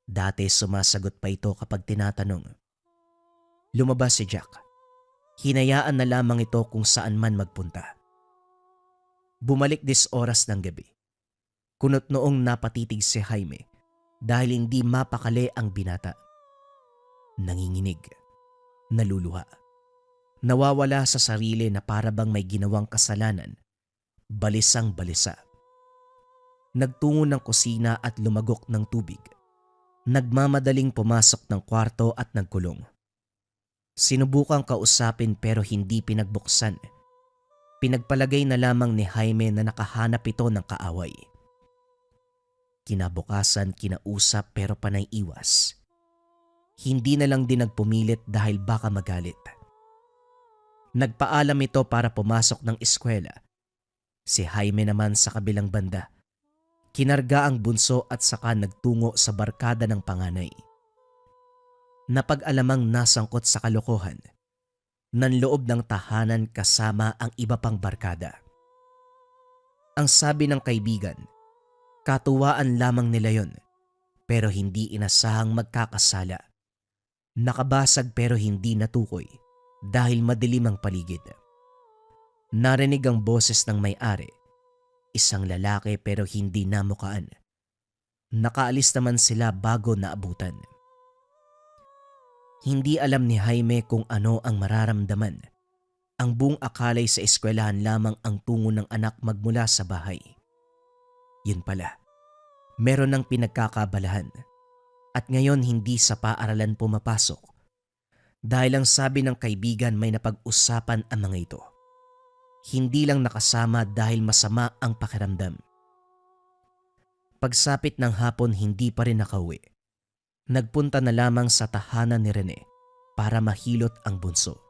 Dati sumasagot pa ito kapag tinatanong. Lumabas si Jack. Hinayaan na lamang ito kung saan man magpunta. Bumalik 10 oras ng gabi. Kunot noong napatitig si Jaime dahil hindi mapakali ang binata. Nanginginig, naluluha, nawawala sa sarili na para bang may ginawang kasalanan, balisang balisa. Nagtungo ng kusina at lumagok ng tubig. Nagmamadaling pumasok ng kwarto at nagkulong. Sinubukang kausapin pero hindi pinagbuksan. Pinagpalagay na lamang ni Jaime na nakahanap ito ng kaaway. Kinabukasan kinausap pero panay iwas. Hindi na lang din nagpumilit dahil baka magalit. Nagpaalam ito para pumasok ng eskwela. Si Jaime naman sa kabilang banda. Kinarga ang bunso at saka nagtungo sa barkada ng panganay. Napag-alamang nasangkot sa kalokohan. Nanloob ng tahanan kasama ang iba pang barkada. Ang sabi ng kaibigan, katuwaan lamang nila yon, pero hindi inasahang magkakasala. Nakabasag pero hindi natukoy dahil madilim ang paligid. Narinig ang boses ng may-ari, isang lalaki pero hindi namukaan. Nakaalis naman sila bago naabutan. Hindi alam ni Jaime kung ano ang mararamdaman. Ang buong akalay sa eskwelahan lamang ang tungo ng anak magmula sa bahay. Yun pala, meron ng pinagkakabalahan. At ngayon hindi sa paaralan pumapasok. Dahil ang sabi ng kaibigan may napag-usapan ang mga ito. Hindi lang nakasama dahil masama ang pakiramdam. Pagsapit ng hapon hindi pa rin nakauwi. Nagpunta na lamang sa tahanan ni Rene para mahilot ang bunso.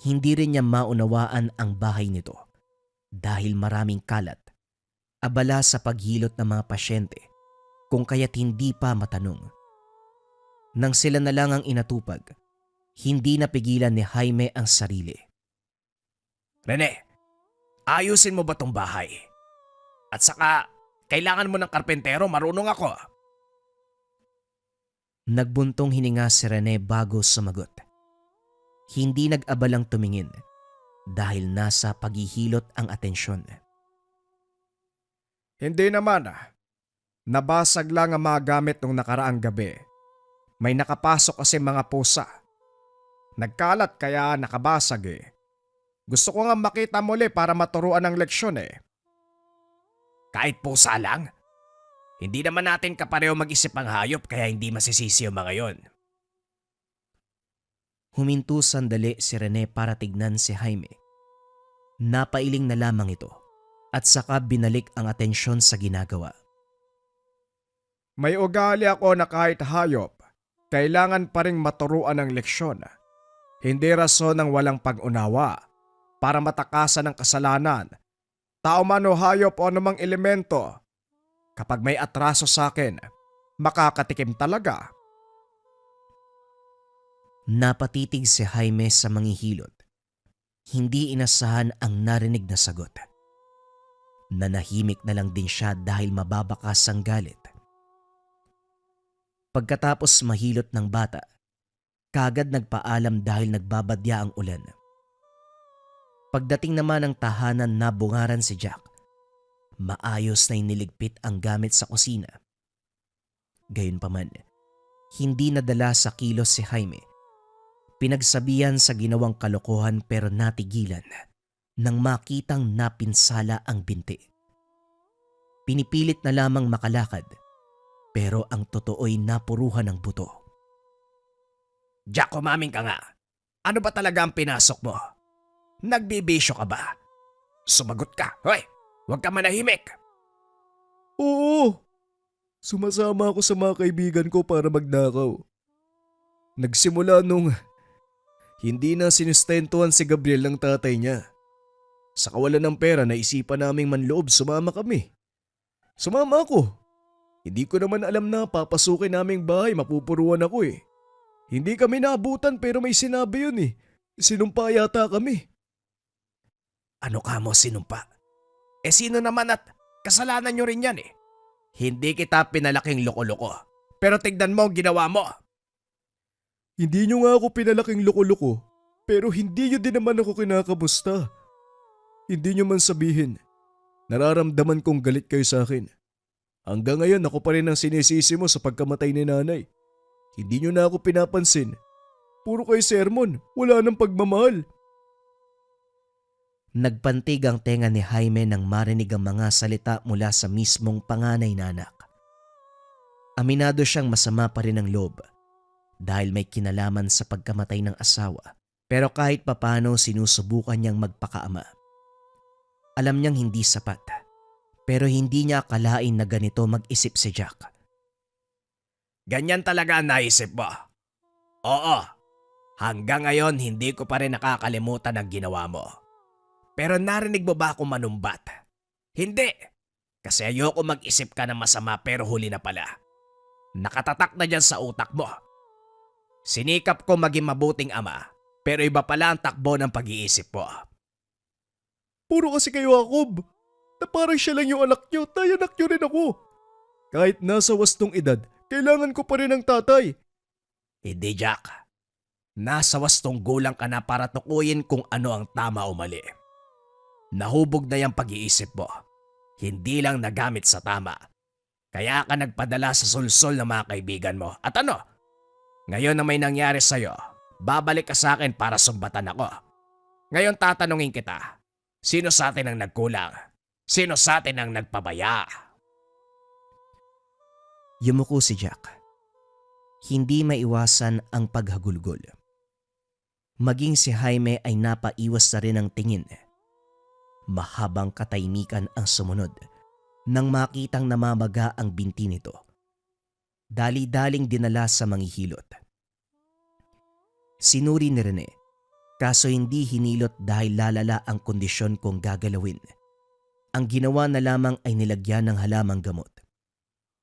Hindi rin niya maunawaan ang bahay nito dahil maraming kalat, abala sa paghilot ng mga pasyente kung kaya't hindi pa matanong. Nang sila na lang ang inatupag, hindi napigilan ni Jaime ang sarili. Rene, ayusin mo ba tong bahay? At saka, kailangan mo ng karpentero, marunong ako. Nagbuntong hininga si Rene bago sumagot. Hindi nag-abalang tumingin dahil nasa paghihilot ang atensyon. Hindi naman. Nabasag lang ang mga gamit nung nakaraang gabi. May nakapasok kasi mga pusa. Nagkalat kaya nakabasag eh. Gusto ko nga makita muli para maturuan ng leksyon eh. Kahit pusa lang? Hindi naman natin kapareho mag-isip ang hayop kaya hindi masisisi ang mga yon. Huminto sandali si Rene para tignan si Jaime. Napailing na lamang ito at saka binalik ang atensyon sa ginagawa. May ugali ako na kahit hayop, kailangan pa ring maturuan ng leksyon. Hindi rason ng walang pag-unawa para matakasan ng kasalanan. Tao man o hayop o anumang elemento, kapag may atraso sa akin, makakatikim talaga. Napatitig si Jaime sa manghihilot. Hindi inasahan ang narinig na sagot. Nanahimik na lang din siya dahil mababakas ang galit. Pagkatapos mahilot ng bata, kagad nagpaalam dahil nagbabadya ang ulan. Pagdating naman ng tahanan na bungaran si Jack, maayos na iniligpit ang gamit sa kusina. Gayunpaman, hindi nadala sa kilos si Jaime. Pinagsabihan sa ginawang kalokohan pero natigilan nang makitang napinsala ang binti. Pinipilit na lamang makalakad pero ang totoo'y napuruhan ng buto. Jack, umaming ka nga. Ano ba talaga ang pinasok mo? Nagbibisyo ka ba? Sumagot ka. Hoy, huwag ka manahimik. Oo. Sumasama ako sa mga kaibigan ko para magnakaw. Nagsimula nung hindi na sinustentuhan si Gabriel ng tatay niya. Sa kawalan ng pera, naisipan naming manloob, sumama kami. Sumama ako. Hindi ko naman alam na papasukin naming bahay, mapupuruan ako eh. Hindi kami naabutan pero may sinabi yun eh. Sinumpa yata kami. Ano ka mo sinumpa? Sino naman at kasalanan nyo rin yan eh. Hindi kita pinalaking loko-loko. Pero tignan mo ang ginawa mo. Hindi nyo nga ako pinalaking loko-loko, pero hindi nyo din naman ako kinakamusta. Hindi nyo man sabihin, nararamdaman kong galit kayo sa akin. Hanggang ngayon ako pa rin ang sinisisi mo sa pagkamatay ni nanay. Hindi nyo na ako pinapansin. Puro kayo sermon, wala nang pagmamahal. Nagpantig ang tenga ni Jaime nang marinig ang mga salita mula sa mismong panganay na anak. Aminado siyang masama pa rin ang loob dahil may kinalaman sa pagkamatay ng asawa, pero kahit papano sinusubukan niyang magpakaama. Alam niyang hindi sapat, pero hindi niya akalain na ganito mag-isip si Jack. Ganyan talaga ang naisip mo. Oo, hanggang ngayon hindi ko pa rin nakakalimutan ang ginawa mo. Pero narinig mo ba akong manumbat? Hindi, kasi ayoko mag-isip ka ng masama pero huli na pala. Nakatatak na dyan sa utak mo. Sinikap ko maging mabuting ama, pero iba pala ang takbo ng pag-iisip mo. Puro kasi kayo Jacob, na parang siya lang yung anak nyo, tayo anak nyo rin ako. Kahit nasa wastong edad, kailangan ko pa rin ng tatay. Hindi Jack, nasa wastong gulang ka na para tukuyin kung ano ang tama o mali. Nahubog na yung pag-iisip mo, hindi lang nagamit sa tama. Kaya ka nagpadala sa sulsol ng mga kaibigan mo. At ano? Ngayon na may nangyari sa'yo, babalik ka sa akin para sumbatan ako. Ngayon tatanungin kita, sino sa atin ang nagkulang? Sino sa atin ang nagpabaya? Yumuko si Jack. Hindi maiwasan ang paghagulgol. Maging si Jaime ay napaiwas na rin ang tingin. Mahabang katahimikan ang sumunod nang makitang namamaga ang binti nito. Dali-daling dinala sa manghihilot. Sinuri ni Rene, kaso hindi hinilot dahil lalala ang kondisyon kung gagalawin. Ang ginawa na lamang ay nilagyan ng halamang gamot,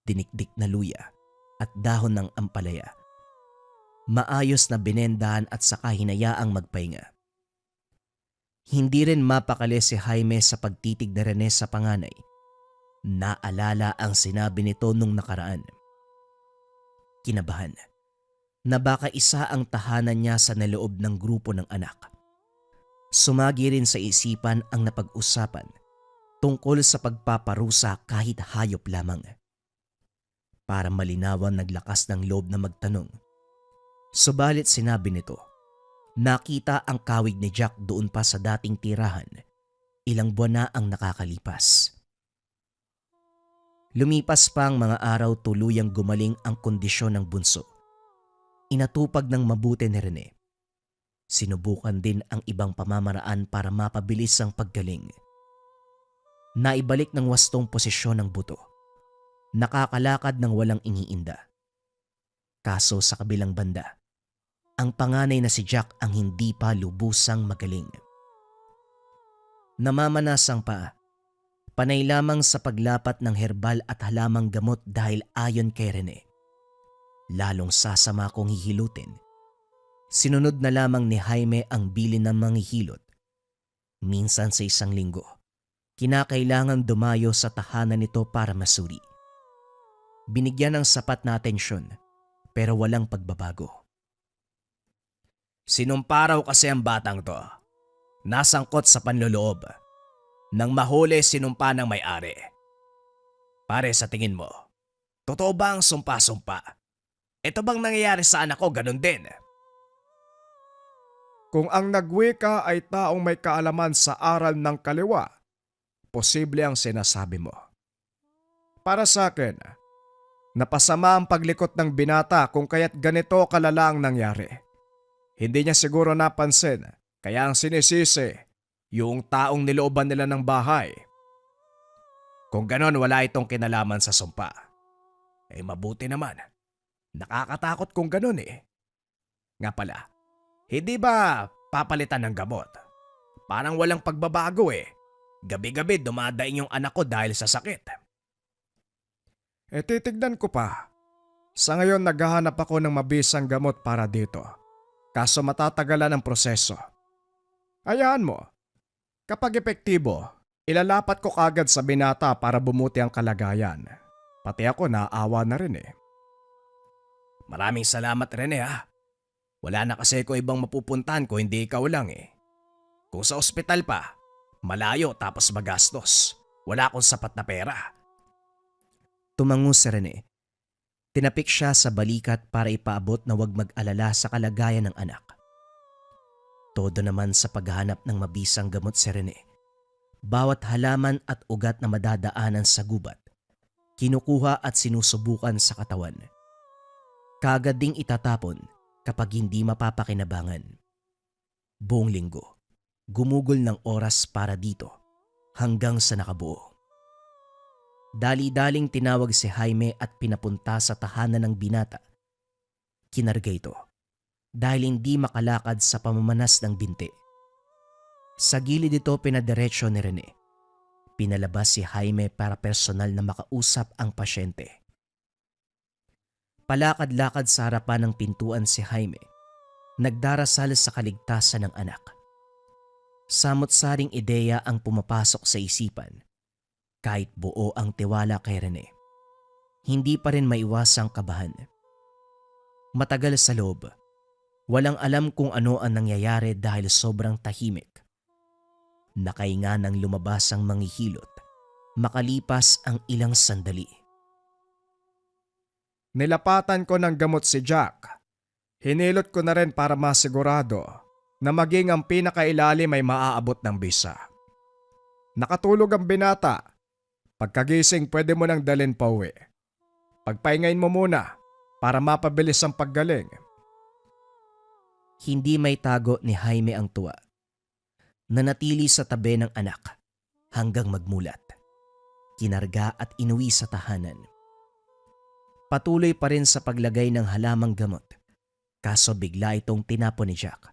dinikdik na luya at dahon ng ampalaya. Maayos na binendahan at saka hinayaang magpahinga. Hindi rin mapakali si Jaime sa pagtitig ni Rene sa panganay. Naalala ang sinabi nito nung nakaraan. Kinabahan na baka isa ang tahanan niya sa naloob ng grupo ng anak. Sumagi rin sa isipan ang napag-usapan tungkol sa pagpaparusa kahit hayop lamang. Para malinawan naglakas ng loob na magtanong. Subalit sinabi nito, nakita ang kawig ni Jack doon pa sa dating tirahan. Ilang buwan na ang nakakalipas. Lumipas pa ang mga araw, tuluyang gumaling ang kondisyon ng bunso. Inatupag ng mabuti ni Rene. Sinubukan din ang ibang pamamaraan para mapabilis ang paggaling. Naibalik ng wastong posisyon ng buto. Nakakalakad ng walang iniinda. Kaso sa kabilang banda, ang panganay na si Jack ang hindi pa lubusang magaling. Namamanasang pa, panay lamang sa paglapat ng herbal at halamang gamot dahil ayon kay Rene. Lalong sasama kung hihilutin. Sinunod na lamang ni Jaime ang bilin ng manghihilot. Minsan sa isang linggo, kinakailangan dumayo sa tahanan nito para masuri. Binigyan ng sapat na atensyon pero walang pagbabago. Sinumpa raw kasi ang batang to. Nasangkot sa panloloob. Nang mahuli sinumpa ng may-ari. Pare, sa tingin mo, totoo ba ang sumpa-sumpa? Ito bang nangyayari sa anak ko ganun din? Kung ang nagwika ay taong may kaalaman sa aral ng kaliwa, posible ang sinasabi mo. Para sa akin, napasama ang paglikot ng binata kung kaya't ganito kalala ang nangyari. Hindi niya siguro napansin, kaya ang sinisisi, yung taong nilooban nila ng bahay. Kung ganon wala itong kinalaman sa sumpa. Eh mabuti naman. Nakakatakot kung ganon eh. Nga pala, hindi ba papalitan ng gamot? Parang walang pagbabago eh. Gabi-gabi dumadaing yung anak ko dahil sa sakit. Titignan ko pa. Sa ngayon naghahanap ako ng mabisang gamot para dito. Kaso matatagalan ang proseso. Hayaan mo. Kapag epektibo, ilalapat ko kagad sa binata para bumuti ang kalagayan. Pati ako naawa na rin eh. Maraming salamat Rene ha. Wala na kasi ko ibang mapupuntahan ko hindi ikaw lang eh. Kung sa ospital pa, malayo tapos magastos. Wala akong sapat na pera. Tumango si Rene. Tinapik siya sa balikat para ipaabot na huwag mag-alala sa kalagayan ng anak. Todo naman sa paghahanap ng mabisang gamot si Rene. Bawat halaman at ugat na madadaanan sa gubat, kinukuha at sinusubukan sa katawan. Kaagad ding itatapon kapag hindi mapapakinabangan. Buong linggo, gumugol ng oras para dito hanggang sa nakabuo. Dali-daling tinawag si Jaime at pinapunta sa tahanan ng binata. Kinarga ito dahil hindi makalakad sa pamamanas ng binti. Sa gilid ito pinadiretso ni Rene. Pinalabas si Jaime para personal na makausap ang pasyente. Palakad-lakad sa harapan ng pintuan si Jaime. Nagdarasal sa kaligtasan ng anak. Samot-saring ideya ang pumapasok sa isipan. Kahit buo ang tiwala kay Rene, hindi pa rin maiwasang kabahan. Matagal sa loob, walang alam kung ano ang nangyayari dahil sobrang tahimik. Nakainga nang lumabas ang manghihilot, makalipas ang ilang sandali. Nilapatan ko ng gamot si Jack. Hinilot ko na rin para masigurado na maging ang pinakailalim ay maaabot ng bisa. Nakatulog ang binata. Pagkagising pwede mo nang dalhin pa uwi. Pagpahingain mo muna para mapabilis ang paggaling. Hindi may tago ni Jaime ang tuwa. Nanatili sa tabi ng anak hanggang magmulat. Kinarga at inuwi sa tahanan. Patuloy pa rin sa paglagay ng halamang gamot, kaso bigla itong tinapon ni Jack.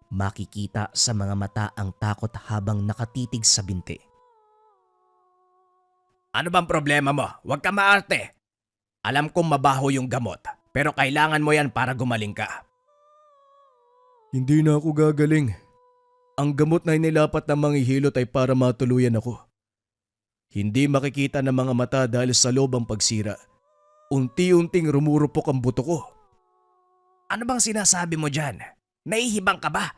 Makikita sa mga mata ang takot habang nakatitig sa binti. Ano bang problema mo? Huwag ka maarte. Alam kong mabaho yung gamot, pero kailangan mo yan para gumaling ka. Hindi na ako gagaling. Ang gamot na inilapat ng manghihilot ay para matuluyan ako. Hindi makikita ng mga mata dahil sa loob ang pagsira. Unti-unting rumurupok ang buto ko. Ano bang sinasabi mo dyan? Nahihibang ka ba?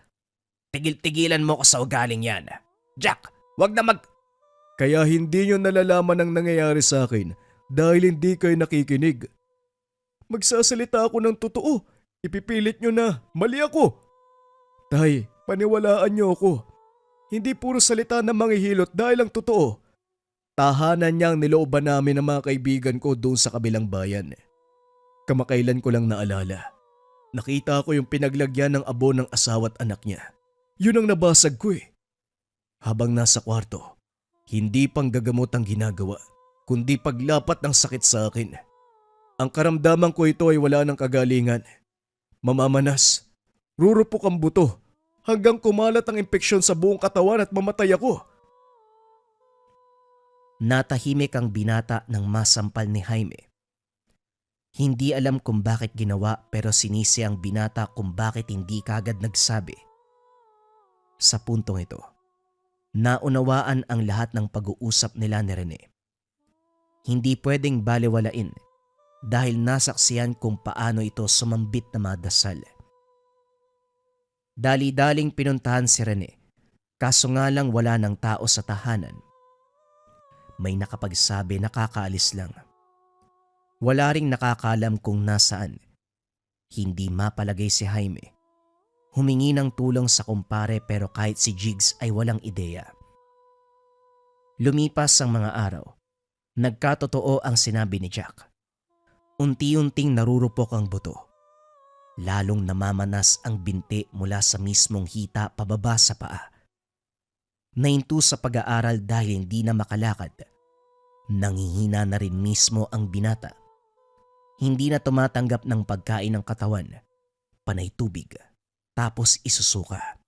Tigil-tigilan mo ko sa ugaling yan. Jack, wag na Kaya hindi nyo nalalaman ang nangyayari sa akin dahil hindi kayo nakikinig. Magsasalita ako ng totoo. Ipipilit nyo na mali ako. Tay, paniwalaan nyo ako. Hindi puro salita ng manghihilot dahil ang totoo. Tahanan niyang nilooban namin ng mga kaibigan ko doon sa kabilang bayan. Kamakailan ko lang naalala. Nakita ko yung pinaglagyan ng abo ng asawa at anak niya. Yun ang nabasag ko eh. Habang nasa kwarto, hindi pang gagamot ang ginagawa, kundi paglapat ng sakit sa akin. Ang karamdaman ko ito ay wala ng kagalingan. Mamamanas, rurupok ang buto, hanggang kumalat ang impeksyon sa buong katawan at mamatay ako. Natahimik ang binata nang masampal ni Jaime. Hindi alam kung bakit ginawa pero sinisi ang binata kung bakit hindi kagad nagsabi. Sa puntong ito, naunawaan ang lahat ng pag-uusap nila ni Rene. Hindi pwedeng balewalain dahil nasaksiyan kung paano ito sumambit na madasal. Dali-daling pinuntahan si Rene, kaso nga lang wala ng tao sa tahanan. May nakapagsabi nakakaalis lang. Wala ring nakakalam kung nasaan. Hindi mapalagay si Jaime. Humingi ng tulong sa kumpare pero kahit si Jigs ay walang ideya. Lumipas ang mga araw. Nagkatotoo ang sinabi ni Jack. Unti-unting narurupok ang buto. Lalong namamanas ang binti mula sa mismong hita pababa sa paa. Nahinto sa pag-aaral dahil hindi na makalakad. Nangihina na rin mismo ang binata. Hindi na tumatanggap ng pagkain ng katawan, panay tubig, tapos isusuka.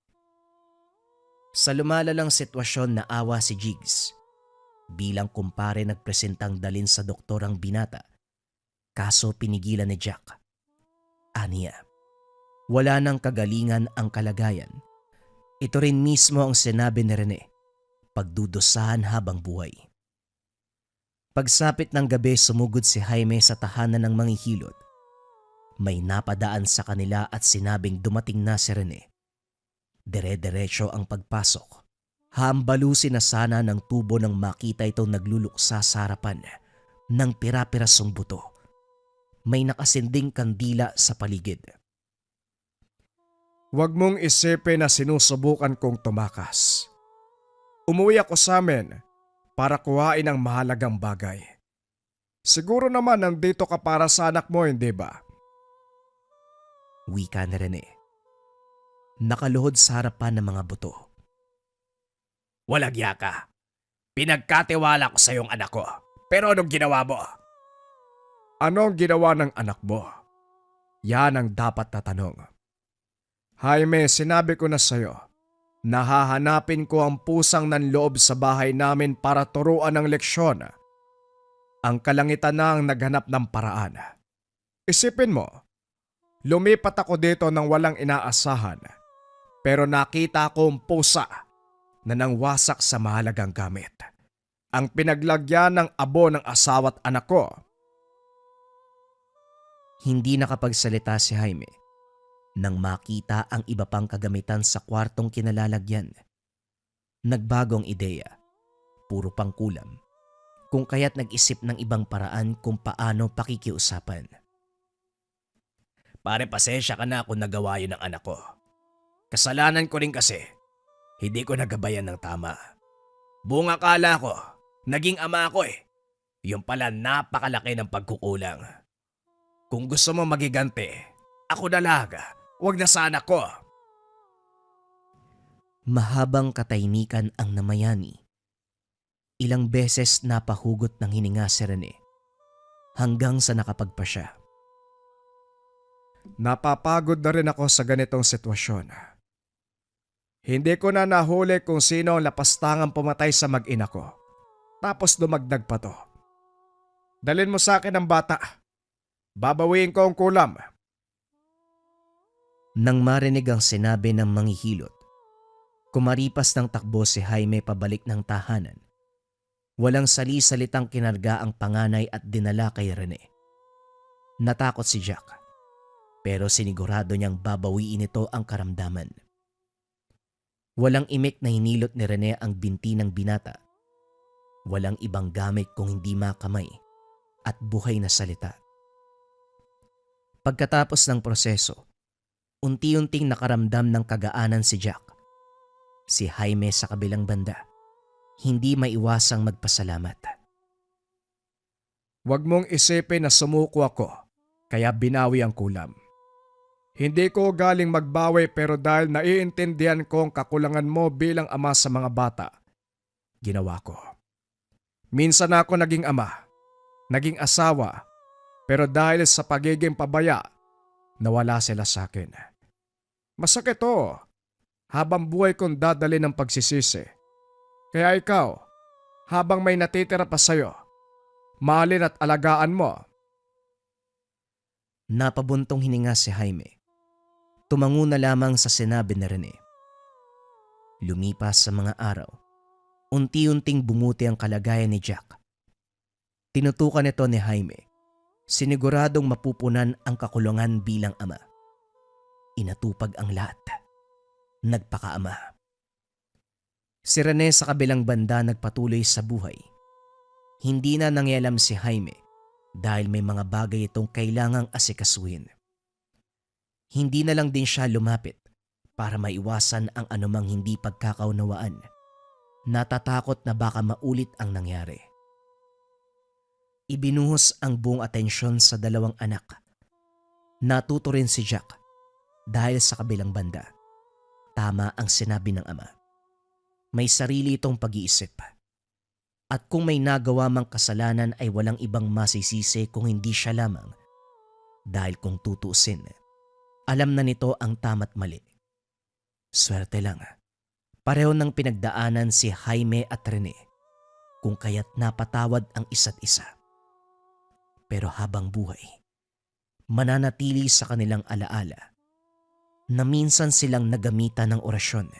Sa lumalalang sitwasyon naawa si Jigs. Bilang kumpare nagpresentang dalin sa doktor ang binata, kaso pinigilan ni Jack. Aniya, wala nang kagalingan ang kalagayan. Ito rin mismo ang sinabi ni Rene, pagdudusahan habang buhay. Pagsapit ng gabi sumugod si Jaime sa tahanan ng manghihilot. May napadaan sa kanila at sinabing dumating na si Rene. Dire-diretso ang pagpasok. Hambalusin na sana ng tubo nang makita itong nagluluksa sa harapan ng pira-pirasong buto. May nakasinding kandila sa paligid. Huwag mong isipin na sinusubukan kong tumakas. Umuwi ako sa amin para kuhain ang mahalagang bagay. Siguro naman nandito ka para sa anak mo, hindi ba? Wika ni Rene. Nakaluhod sa harapan ng mga buto. Walang yaka. Pinagkatiwala ko sa iyong anak ko. Pero anong ginawa mo? Anong ginawa ng anak mo? Yan ang dapat na tanong. Jaime, sinabi ko na sa iyo, nahahanapin ko ang pusang nanloob sa bahay namin para turuan ng leksyon. Ang kalangitan na ang naghanap ng paraan. Isipin mo, lumipat ako dito nang walang inaasahan. Pero nakita ko ang pusa na nangwasak sa mahalagang gamit. Ang pinaglagyan ng abo ng asawa't anak ko. Hindi nakapagsalita si Jaime nang makita ang iba pang kagamitan sa kwartong kinalalagyan. Nagbagong ideya, puro pangkulam, kung kaya't nag-isip ng ibang paraan kung paano pakikiusapan. Pare, pasensya ka na kung nagawa yun ng anak ko. Kasalanan ko rin kasi. Hindi ko nagabayan ng tama. Buong akala ko, naging ama ako eh. Yung pala napakalaki ng pagkukulang. Kung gusto mo magigante, ako dalaga, wag na sana ko. Mahabang katahimikan ang namayani. Ilang beses napahugot ng hininga si Rene hanggang sa nakapagpa siya. Napapagod na rin ako sa ganitong sitwasyon. Hindi ko na nahuli kung sino ang lapastangang pumatay sa mag-ina ko. Tapos dumagdag pa to. Dalin mo sa akin ang bata. Babawiin ko ang kulam. Nang marinig ang sinabi ng manghihilot, kumaripas ng takbo si Jaime pabalik ng tahanan. Walang sali-salitang kinarga ang panganay at dinala kay Rene. Natakot si Jack, pero sinigurado niyang babawiin ito ang karamdaman. Walang imik na hinilot ni Rene ang binti ng binata. Walang ibang gamit kung hindi makamay at buhay na salita. Pagkatapos ng proseso, unti-unting nakaramdam ng kagaanan si Jack. Si Jaime sa kabilang banda, hindi maiwasang magpasalamat. Huwag mong isipin na sumuko ako, kaya binawi ang kulam. Hindi ko galing magbawi pero dahil naiintindihan ko ang kakulangan mo bilang ama sa mga bata, ginawa ko. Minsan ako naging ama, naging asawa, pero dahil sa pagiging pabaya, nawala sila sa akin. Masakit to, habang buhay kong dadali ng pagsisisi. Kaya ikaw, habang may natitira pa sa'yo, mahalin at alagaan mo. Napabuntong hininga si Jaime. Tumango na lamang sa sinabi ni Rene. Lumipas sa mga araw, unti-unting bumuti ang kalagayan ni Jack. Tinutukan ito ni Jaime, siniguradong mapupunan ang kakulungan bilang ama. Inatupag ang lahat. Nagpakaama. Si Rene sa kabilang banda nagpatuloy sa buhay. Hindi na nangyalam si Jaime dahil may mga bagay itong kailangang asikasuhin. Hindi na lang din siya lumapit para maiwasan ang anumang hindi pagkakaunawaan. Natatakot na baka maulit ang nangyari. Ibinuhos ang buong atensyon sa dalawang anak. Natuto rin si Jack Dahil sa kabilang banda, tama ang sinabi ng ama. May sarili itong pag-iisip. At kung may nagawa mang kasalanan ay walang ibang masisisi kung hindi siya lamang. Dahil kung tutuusin, alam na nito ang tama't mali. Swerte lang. Pareho ng pinagdaanan si Jaime at Rene kung kaya't napatawad ang isa't isa. Pero habang buhay, mananatili sa kanilang alaala na minsan silang nagamitan ng orasyon,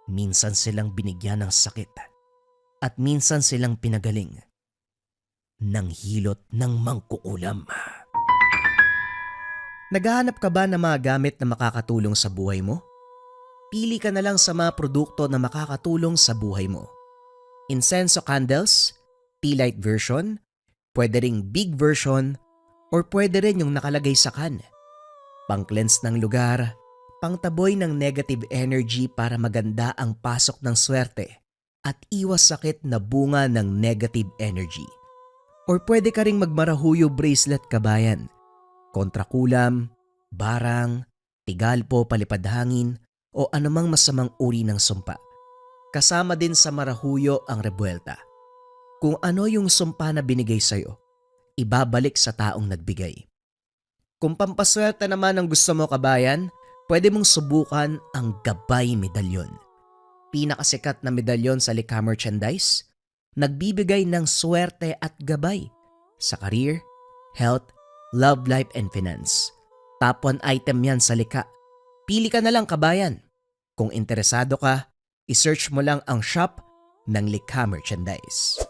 minsan silang binigyan ng sakit, at minsan silang pinagaling ng hilot ng mangkukulam. Naghahanap ka ba ng mga gamit na makakatulong sa buhay mo? Pili ka na lang sa mga produkto na makakatulong sa buhay mo. Incenso candles, tea light version, pwede ring big version, or pwede rin yung nakalagay sa can. Pang-cleanse ng lugar, pangtaboy ng negative energy para maganda ang pasok ng swerte at iwas sakit na bunga ng negative energy. Or pwede ka ring magmarahuyo bracelet kabayan, kontrakulam, barang, tigalpo palipad hangin, o anumang masamang uri ng sumpa. Kasama din sa marahuyo ang rebuelta. Kung ano yung sumpa na binigay sa'yo, ibabalik sa taong nagbigay. Kung pampaswerte naman ang gusto mo kabayan, pwede mong subukan ang Gabay Medalyon. Pinakasikat na medalyon sa Likha merchandise, nagbibigay ng swerte at gabay sa career, health, love life and finance. Top 1 item yan sa Likha. Pili ka na lang kabayan. Kung interesado ka, isearch mo lang ang shop ng Likha merchandise.